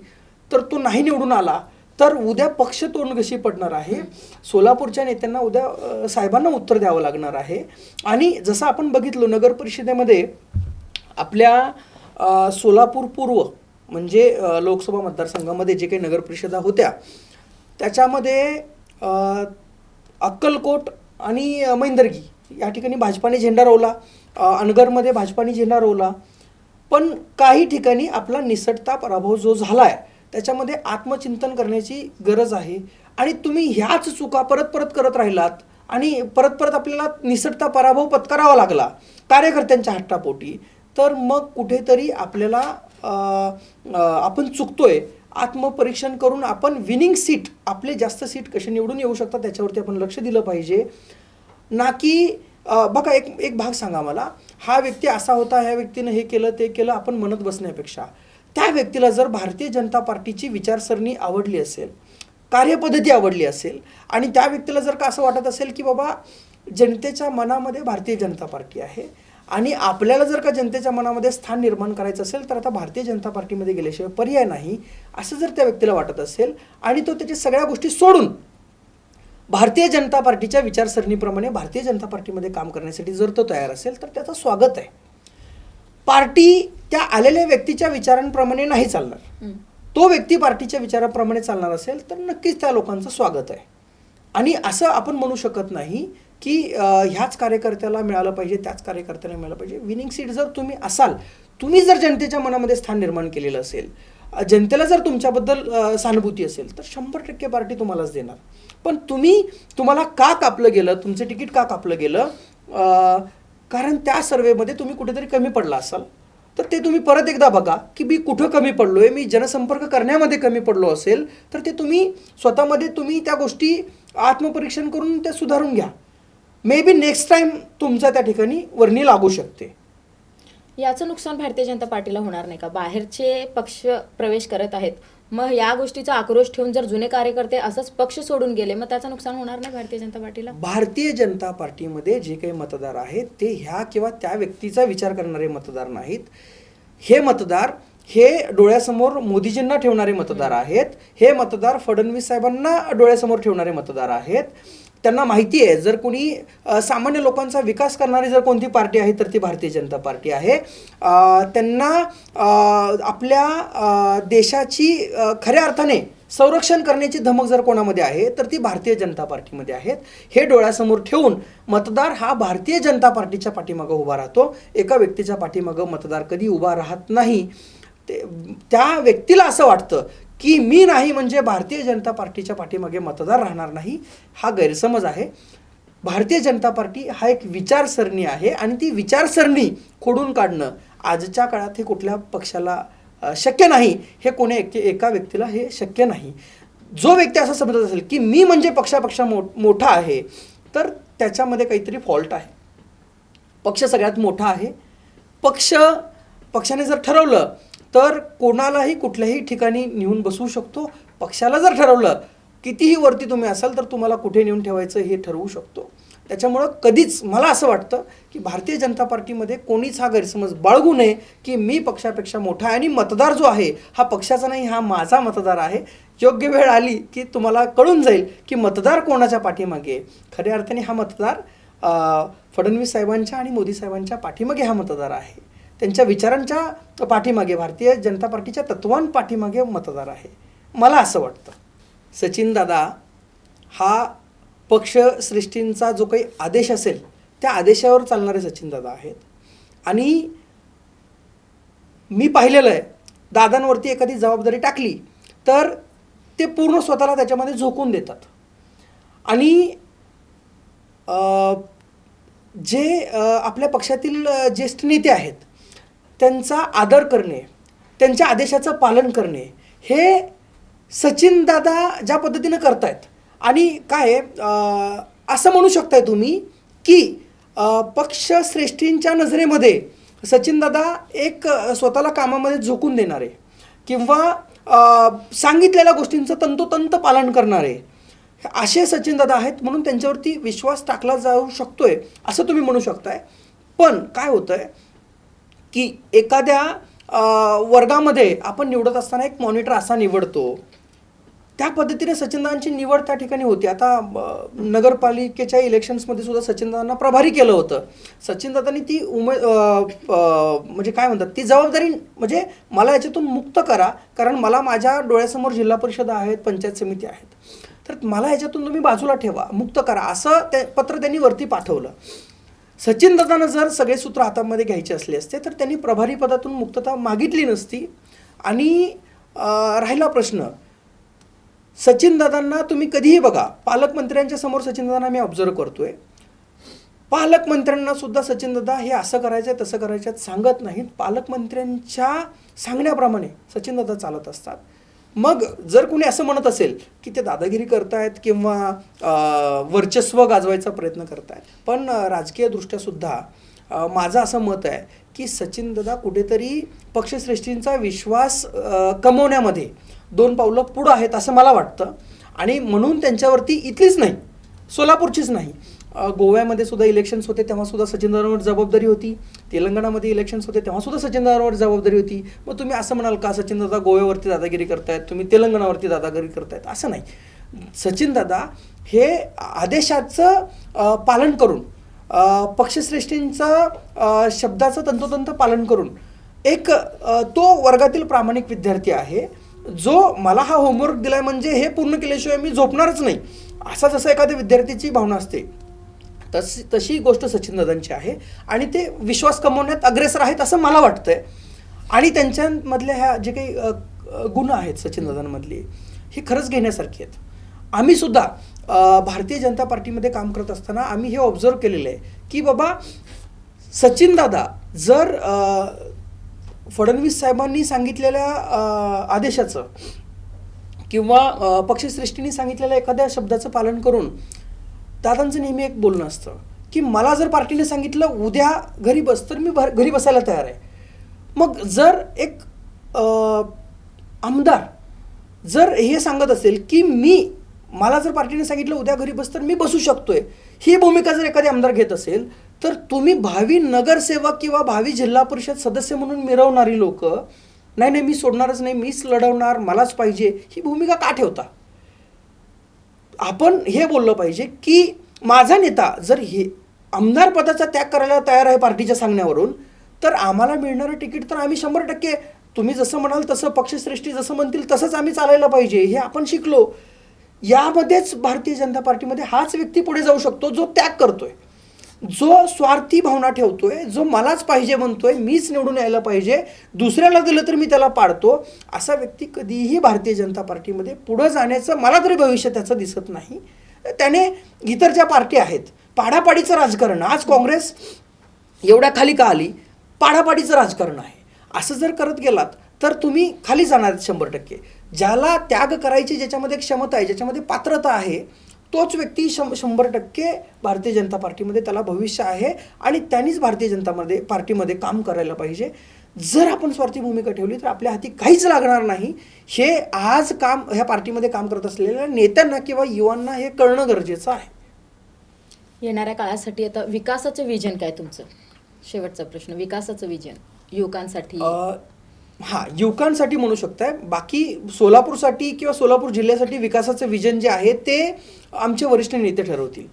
तर तो नाही निवडून आला तर उद्या पक्ष तोंडघशी पडणार आहे. सोलापूरच्या नेत्यांना उद्या साहेबांना उत्तर द्यावं लागणार आहे. आणि जसं आपण बघितलं नगर परिषदेमध्ये आपल्या सोलापूर पूर्व म्हणजे लोकसभा मतदारसंघामध्ये जे काही नगर परिषदा होत्या त्याच्यामध्ये अक्कलकोट आणि मैंदर्गी या ठिकाणी भाजपाने झेंडा रोवला, अनगरमध्ये भाजपाने झेंडा रोवला. पण काही ठिकाणी आपला निसटता पराभव जो झाला आहे त्याच्यामध्ये आत्मचिंतन करण्याची गरज आहे. आणि तुम्ही ह्याच चुका परत परत करत राहिलात आणि परत परत आपल्याला निसटता पराभव पत्करावा लागला कार्यकर्त्यांच्या हट्टापोटी, तर मग कुठेतरी आपल्याला आपण चुकतोय. आत्मपरीक्षण करून आपण विनिंग सीट, आपले जास्त सीट कसे निवडून येऊ शकतात त्याच्यावरती आपण लक्ष दिलं पाहिजे. ना की बघा एक भाग सांगा मला, हा व्यक्ती असा होता, ह्या व्यक्तीनं हे केलं ते केलं आपण म्हणत बसण्यापेक्षा त्या व्यक्तीला जर भारतीय जनता पार्टीची विचारसरणी आवडली असेल, कार्यपद्धती आवडली असेल आणि त्या व्यक्तीला जर का असं वाटत असेल की बाबा जनतेच्या मनामध्ये भारतीय जनता पार्टी आहे आणि आपल्याला जर का जनतेच्या मनामध्ये स्थान निर्माण करायचं असेल तर आता भारतीय जनता पार्टीमध्ये गेल्याशिवाय पर्याय नाही, असं जर त्या व्यक्तीला वाटत असेल आणि तो त्याच्या सगळ्या गोष्टी सोडून भारतीय जनता पार्टीच्या विचारसरणीप्रमाणे भारतीय जनता पार्टीमध्ये काम करण्यासाठी जर तो तयार असेल तर त्याचं स्वागत आहे. पार्टी त्या आलेल्या व्यक्तीच्या विचारांप्रमाणे नाही चालणार, तो व्यक्ती पार्टीच्या विचाराप्रमाणे चालणार असेल तर नक्कीच त्या लोकांचं स्वागत आहे. आणि असं आपण म्हणू शकत नाही की ह्याच कार्यकर्त्याला मिळालं पाहिजे त्याच कार्यकर्त्याला मिळालं पाहिजे. विनिंग सीट जर तुम्ही असाल, तुम्ही जर जनतेच्या मनामध्ये स्थान निर्माण केलेलं असेल, जनतेला जर तुमच्याबद्दल सहानुभूती असेल तर 100% पार्टी तुम्हालाच देणार. पण तुम्हाला का कापलं गेलं, तुमचं तिकीट का कापलं गेलं, कारण त्या सर्वेमध्ये तुम्ही कुठेतरी कमी पडला असाल तर ते तुम्ही परत एकदा बघा की मी कुठं कमी पडलोय, मी जनसंपर्क करण्यामध्ये कमी पडलो असेल तर ते तुम्ही स्वतःमध्ये तुम्ही त्या गोष्टी आत्मपरीक्षण करून त्या सुधारून घ्या. मे बी नेक्स्ट टाइम तुमचा त्या ठिकाणी वर्णी लागू शकते. याचं नुकसान भारतीय जनता पार्टीला होणार नाही का? बाहेरचे पक्ष प्रवेश करत आहेत, मग या गोष्टीचा आक्रोश ठेवून जर जुने कार्यकर्ते असंच पक्ष सोडून गेले मग त्याचं नुकसान होणार नाही भारतीय जनता पार्टीला? भारतीय जनता पार्टीमध्ये जे काही मतदार आहेत ते ह्या किंवा त्या व्यक्तीचा विचार करणारे मतदार नाहीत. हे मतदार हे डोळ्यासमोर मोदीजींना ठेवणारे मतदार आहेत. हे मतदार फडणवीस साहेबांना डोळ्यासमोर ठेवणारे मतदार आहेत. त्यांना माहिती आहे जर कोणी सामान्य लोकांचा विकास करणारी जर कोणती पार्टी आहे तर ती भारतीय जनता पार्टी आहे. त्यांना आपल्या देशाची खऱ्या अर्थाने संरक्षण करण्याची धमक जर कोणामध्ये आहे तर ती भारतीय जनता पार्टीमध्ये आहेत. हे डोळ्यासमोर ठेवून मतदार हा भारतीय जनता पार्टीच्या पाठीमागं उभा राहतो. एका व्यक्तीच्या पाठीमागं मतदार कधी उभा राहत नाही. त्या व्यक्तीला असं वाटतं की मी नाही म्हणजे भारतीय जनता पार्टीच्या पाठीमागे मतदार राहणार नाही, हा गैरसमज आहे. भारतीय जनता पार्टी हा एक विचारसरणी आहे आणि ती विचारसरणी खोडून काढणं आजच्या काळात हे कुठल्या पक्षाला शक्य नाही. हे कोणी एका व्यक्तीला हे शक्य नाही. जो व्यक्ती असं समजत असेल की मी म्हणजे पक्षापेक्षा मोठा आहे तर त्याच्यामध्ये काहीतरी फॉल्ट आहे. पक्ष सगळ्यात मोठा आहे. पक्षाने जर ठरवलं तर कोणालाही कुठल्याही ठिकाणी नेऊन बसवू शकतो. पक्षाला जर ठरवलं कितीही वरती तुम्ही असाल तर तुम्हाला कुठे नेऊन ठेवायचं हे ठरवू शकतो. त्याच्यामुळं कधीच मला असं वाटतं की भारतीय जनता पार्टीमध्ये कोणीच हा गैरसमज बाळगू नये की मी पक्षापेक्षा मोठा आहे आणि मतदार जो आहे हा पक्षाचा नाही, हा माझा मतदार आहे. योग्य वेळ आली की तुम्हाला कळून जाईल की मतदार कोणाच्या पाठीमागे आहे. खऱ्या अर्थाने हा मतदार फडणवीस साहेबांच्या आणि मोदी साहेबांच्या पाठीमागे हा मतदार आहे. त्यांच्या विचारांच्या पाठीमागे, भारतीय जनता पार्टीच्या तत्वांपाठीमागे मतदार आहे, मला असं वाटतं. सचिन दादा हा पक्षश्रेष्ठींचा जो काही आदेश असेल त्या आदेशावर चालणारे सचिनदादा आहेत. आणि मी पाहिलेलं आहे, दादांवरती एखादी जबाबदारी टाकली तर ते पूर्ण स्वतःला त्याच्यामध्ये झोकून देतात. आणि जे आपल्या पक्षातील ज्येष्ठ नेते आहेत त्यांचा आदर करणे, त्यांच्या आदेशाचं पालन करणे हे सचिनदादा ज्या पद्धतीनं करतायत. आणि काय असं म्हणू शकताय तुम्ही की पक्षश्रेष्ठींच्या नजरेमध्ये सचिनदादा एक स्वतःला कामामध्ये झोकून देणारे किंवा सांगितलेल्या गोष्टींचं तंतोतंत पालन करणारे असे सचिनदादा आहेत, म्हणून त्यांच्यावरती विश्वास टाकला जाऊ शकतोय असं तुम्ही म्हणू शकताय. पण काय होतंय की एखाद्या वर्गामध्ये आपण निवडत असताना एक मॉनिटर असा निवडतो, त्या पद्धतीने सचिनदादांची निवड त्या ठिकाणी होती. आता नगरपालिकेच्या इलेक्शन्समध्ये सुद्धा सचिनदादांना प्रभारी केलं होतं. सचिनदादांनी ती म्हणजे काय म्हणतात ती जबाबदारी म्हणजे मला याच्यातून मुक्त करा, कारण मला माझ्या डोळ्यासमोर जिल्हा परिषद आहेत, पंचायत समिती आहेत, तर मला ह्याच्यातून तुम्ही बाजूला ठेवा, मुक्त करा, असं ते पत्र त्यांनी वरती पाठवलं. सचिनदादांना जर सगळे सूत्र हातामध्ये घ्यायचे असले असते तर त्यांनी प्रभारी पदातून मुक्तता मागितली नसती. आणि राहिला प्रश्न, सचिनदादांना तुम्ही कधीही बघा, पालकमंत्र्यांच्या समोर सचिनदादांना मी ऑब्झर्व करतोय, पालकमंत्र्यांना सुद्धा सचिनदादा हे असं करायचं तसं करायचं सांगत नाहीत. पालकमंत्र्यांच्या सांगण्याप्रमाणे सचिनदादा चालत असतात. मग जर कोणी असं म्हणत असेल की ते दादागिरी करतायत किंवा वर्चस्व गाजवायचा प्रयत्न करतायत, पण राजकीयदृष्ट्या सुद्धा माझं असं मत आहे की सचिनदादा कुठेतरी पक्षश्रेष्ठींचा विश्वास कमवण्यामध्ये 2 पावलं पुढं आहेत असं मला वाटतं. आणि म्हणून त्यांच्यावरती इथलीच नाही, सोलापूरचीच नाही, गोव्यामध्ये सुद्धा इलेक्शन्स होते तेव्हा सुद्धा सचिनदादांवर जबाबदारी होती, तेलंगणामध्ये इलेक्शन्स होते तेव्हा सुद्धा सचिनदादांवर जबाबदारी होती. मग तुम्ही असं म्हणाल का सचिनदादा गोव्यावरती दादागिरी करतायत, तुम्ही तेलंगणावरती दादागिरी करतायत? असं नाही. सचिनदादा हे आदेशाचं पालन करून, पक्षश्रेष्ठींचं शब्दाचं तंतोतंत पालन करून एक तो वर्गातील प्रामाणिक विद्यार्थी आहे जो मला हा होमवर्क दिलाय म्हणजे हे पूर्ण केल्याशिवाय मी झोपणारच नाही, असा जसं एखाद्या विद्यार्थ्याची भावना असते तशी गोष्ट सचिनदादांची आहे. आणि ते विश्वास कमवण्यात अग्रेसर आहेत असं मला वाटतंय. आणि त्यांच्यामधल्या ह्या जे काही गुण आहेत सचिनदादांमधली, हे खरंच घेण्यासारखी आहेत. आम्ही सुद्धा भारतीय जनता पार्टीमध्ये काम करत असताना आम्ही हे ऑब्झर्व केलेलं आहे की बाबा सचिनदादा जर फडणवीस साहेबांनी सांगितलेल्या आदेशाचं किंवा पक्षश्रेष्ठींनी सांगितलेल्या एखाद्या शब्दाचं पालन करून, दादांचं नेहमी एक बोलणं असतं की मला जर पार्टीने सांगितलं उद्या घरी बस, तर मी घरी बसायला तयार आहे. मग जर एक आमदार जर हे सांगत असेल की मला जर पार्टीने सांगितलं उद्या घरी बस तर मी बसू शकतोय, ही भूमिका जर एखादी आमदार घेत असेल, तर तुम्ही भावी नगरसेवक किंवा भावी जिल्हा परिषद सदस्य म्हणून मिरवणारी लोक नाही मी सोडणारच नाही, मीच लढवणार, मलाच पाहिजे, ही भूमिका का ठेवता? आपण हे बोललं पाहिजे की माझा नेता जर हे आमदार पदाचा त्याग करायला तयार आहे पार्टीच्या सांगण्यावरून, तर आम्हाला मिळणारं तिकीट तर आम्ही 100% तुम्ही जसं म्हणाल तसं, पक्षश्रेष्ठी जसं म्हणतील तसंच आम्ही चालायला पाहिजे, हे आपण शिकलो. यामध्येच भारतीय जनता पार्टीमध्ये हाच व्यक्ती पुढे जाऊ शकतो जो त्याग करतोय, जो स्वार्थी भावना ठेवतोय, जो मलाच पाहिजे म्हणतोय, मीच निवडून यायला पाहिजे, दुसऱ्याला दिलं तर मी त्याला पाडतो, असा व्यक्ती कधीही भारतीय जनता पार्टीमध्ये पुढं जाण्याचं मला तरी भविष्य त्याचं दिसत नाही. त्याने इतर ज्या पार्टी आहेत, पाडापाडीचं राजकारण, आज काँग्रेस एवढ्या खाली का आली? पाडापाडीचं राजकारण आहे. असं जर करत गेलात तर तुम्ही खाली जाणार 100%. ज्याला त्याग करायची, ज्याच्यामध्ये क्षमता आहे, ज्याच्यामध्ये पात्रता आहे, तोच व्यक्ती 100% भारतीय जनता पार्टीमध्ये त्याला भविष्य आहे आणि त्यांनीच भारतीय जनता पार्टीमध्ये काम करायला पाहिजे. जर आपण स्वार्थी भूमिका ठेवली तर आपल्या हाती काहीच लागणार नाही. हे आज ह्या पार्टीमध्ये काम करत असलेल्या नेत्यांना किंवा युवांना हे कळणं गरजेचं आहे. येणाऱ्या काळासाठी आता विकासाचं विजन काय तुमचं? शेवटचा प्रश्न, विकासाचं विजन युवकांसाठी. हां, युवकांसाठी म्हणू शकताय. बाकी सोलापूरसाठी किंवा सोलापूर जिल्ह्यासाठी विकासाचं विजन जे आहे ते आमचे वरिष्ठ नेते ठरवतील.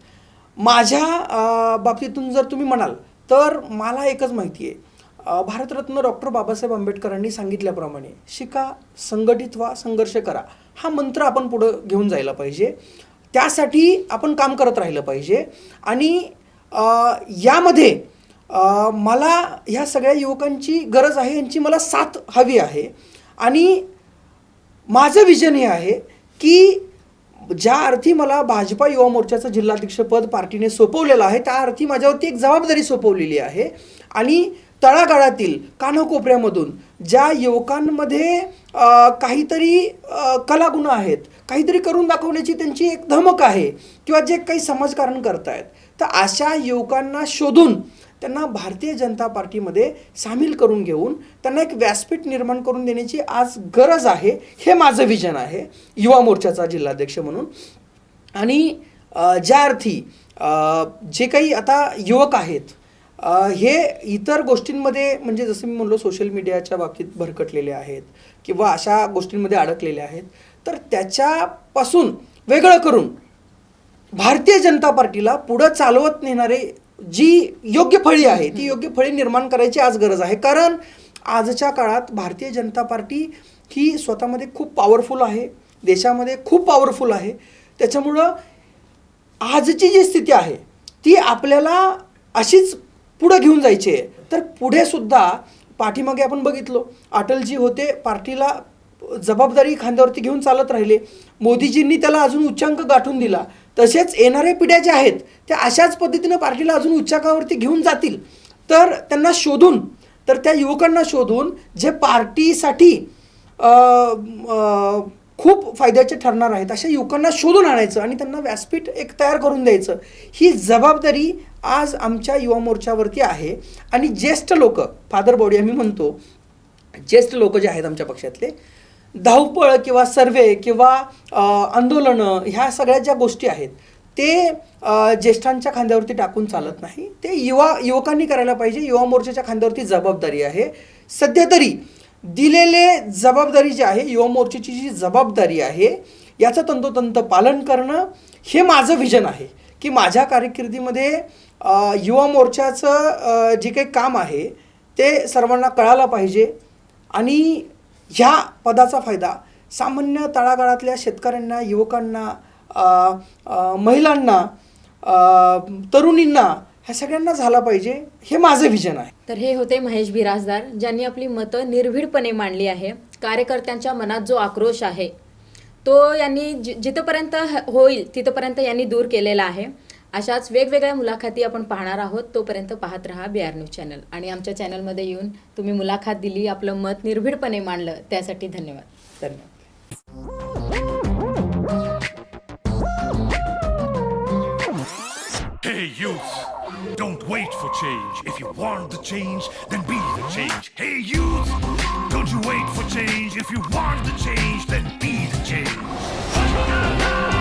माझ्या बाबतीतून जर तुम्ही म्हणाल तर मला एकच माहिती आहे, भारतरत्न डॉक्टर बाबासाहेब आंबेडकरांनी सांगितल्याप्रमाणे शिका, संघटित व्हा, संघर्ष करा, हा मंत्र आपण पुढं घेऊन जायला पाहिजे. त्यासाठी आपण काम करत राहिलं पाहिजे. आणि यामध्ये मला ह्या सगळ्या युवकांची गरज आहे, यांची मला साथ हवी आहे. आणि माझं विजन हे आहे की ज्या अर्थी मला भाजपा युवा मोर्चाचं जिल्हाध्यक्षपद पार्टीने सोपवलेलं आहे, त्या अर्थी माझ्यावरती एक जबाबदारी सोपवलेली आहे. आणि तळागाळातील कानाकोपऱ्यामधून ज्या युवकांमध्ये काहीतरी कलागुण आहेत, काहीतरी करून दाखवण्याची त्यांची एक धमक आहे, किंवा जे काही समाजकारण करतायत, तर अशा युवकांना शोधून त्यांना भारतीय जनता पार्टीमध्ये सामील करून घेऊन त्यांना एक व्यासपीठ निर्माण करून देण्याची आज गरज आहे. हे माझं विजन आहे युवा मोर्चाचा जिल्हाध्यक्ष म्हणून. आणि ज्या अर्थी जे काही आता युवक आहेत हे इतर गोष्टींमध्ये, म्हणजे जसं मी म्हणलो सोशल मीडियाच्या बाबतीत भरकटलेले आहेत किंवा अशा गोष्टींमध्ये अडकलेले आहेत, तर त्याच्यापासून वेगळं करून भारतीय जनता पार्टीला पुढं चालवत नेणारे जी योग्य फळी आहे ती योग्य फळी निर्माण करायची आज गरज आहे. कारण आजच्या काळात भारतीय जनता पार्टी ही स्वतःमध्ये खूप पॉवरफुल आहे, देशामध्ये खूप पॉवरफुल आहे. त्याच्यामुळं आजची जी स्थिती आहे ती आपल्याला अशीच पुढं घेऊन जायची आहे. तर पुढे सुद्धा पाठीमागे आपण बघितलो, अटलजी होते, पार्टीला जबाबदारी खांद्यावरती घेऊन चालत राहिले. मोदीजींनी त्याला अजून उच्चांक गाठून दिला. तसेच येणाऱ्या पिढ्या ज्या आहेत त्या अशाच पद्धतीनं पार्टीला अजून उच्चांकावरती घेऊन जातील. तर त्यांना शोधून, तर त्या युवकांना शोधून जे पार्टीसाठी खूप फायद्याचे ठरणार आहेत अशा युवकांना शोधून आणायचं आणि त्यांना व्यासपीठ एक तयार करून द्यायचं, ही जबाबदारी आज आमच्या युवा मोर्चावरती आहे. आणि ज्येष्ठ लोक, फादर बॉडी आम्ही म्हणतो, ज्येष्ठ लोक जे आहेत आमच्या पक्षातले, धावपळ किंवा सर्वे किंवा आंदोलनं ह्या सगळ्या ज्या गोष्टी आहेत ते ज्येष्ठांच्या खांद्यावरती टाकून चालत नाही. ते युवकांनी करायला पाहिजे. युवा मोर्चाच्या खांद्यावरती जबाबदारी आहे. सध्या तरी दिलेले जबाबदारी जी आहे, युवा मोर्चाची जी जबाबदारी आहे, याचं तंतोतंत पालन करणं हे माझं विजन आहे. की माझ्या कारकिर्दीमध्ये युवा मोर्चाचं जे काही काम आहे ते सर्वांना कळायला पाहिजे. आणि ह्या पदाचा फायदा सामान्य तळागाळातल्या शेतकऱ्यांना, युवकांना, महिलांना, तरुणींना, ह्या सगळ्यांना झाला पाहिजे. हे माझं विजन आहे. तर हे होते महेश बिराजदार, ज्यांनी आपली मतं निर्भीडपणे मांडली आहे. कार्यकर्त्यांच्या मनात जो आक्रोश आहे तो यांनी जिथपर्यंत होईल तिथपर्यंत यांनी दूर केलेला आहे. अशाच वेगवेगळ्या मुलाखती आपण पाहणार आहोत. तोपर्यंत पाहत रहा BR न्यूज चॅनल. आणि आमच्या चॅनलमध्ये येऊन तुम्ही मुलाखत दिली, आपलं मत निर्भीडपणे मांडलं, त्यासाठी धन्यवाद. धन्यवाद. Hey youth, don't wait for change. If you want the change, then be the change. Hey youth, don't you wait for change. If you want the change, then be the change.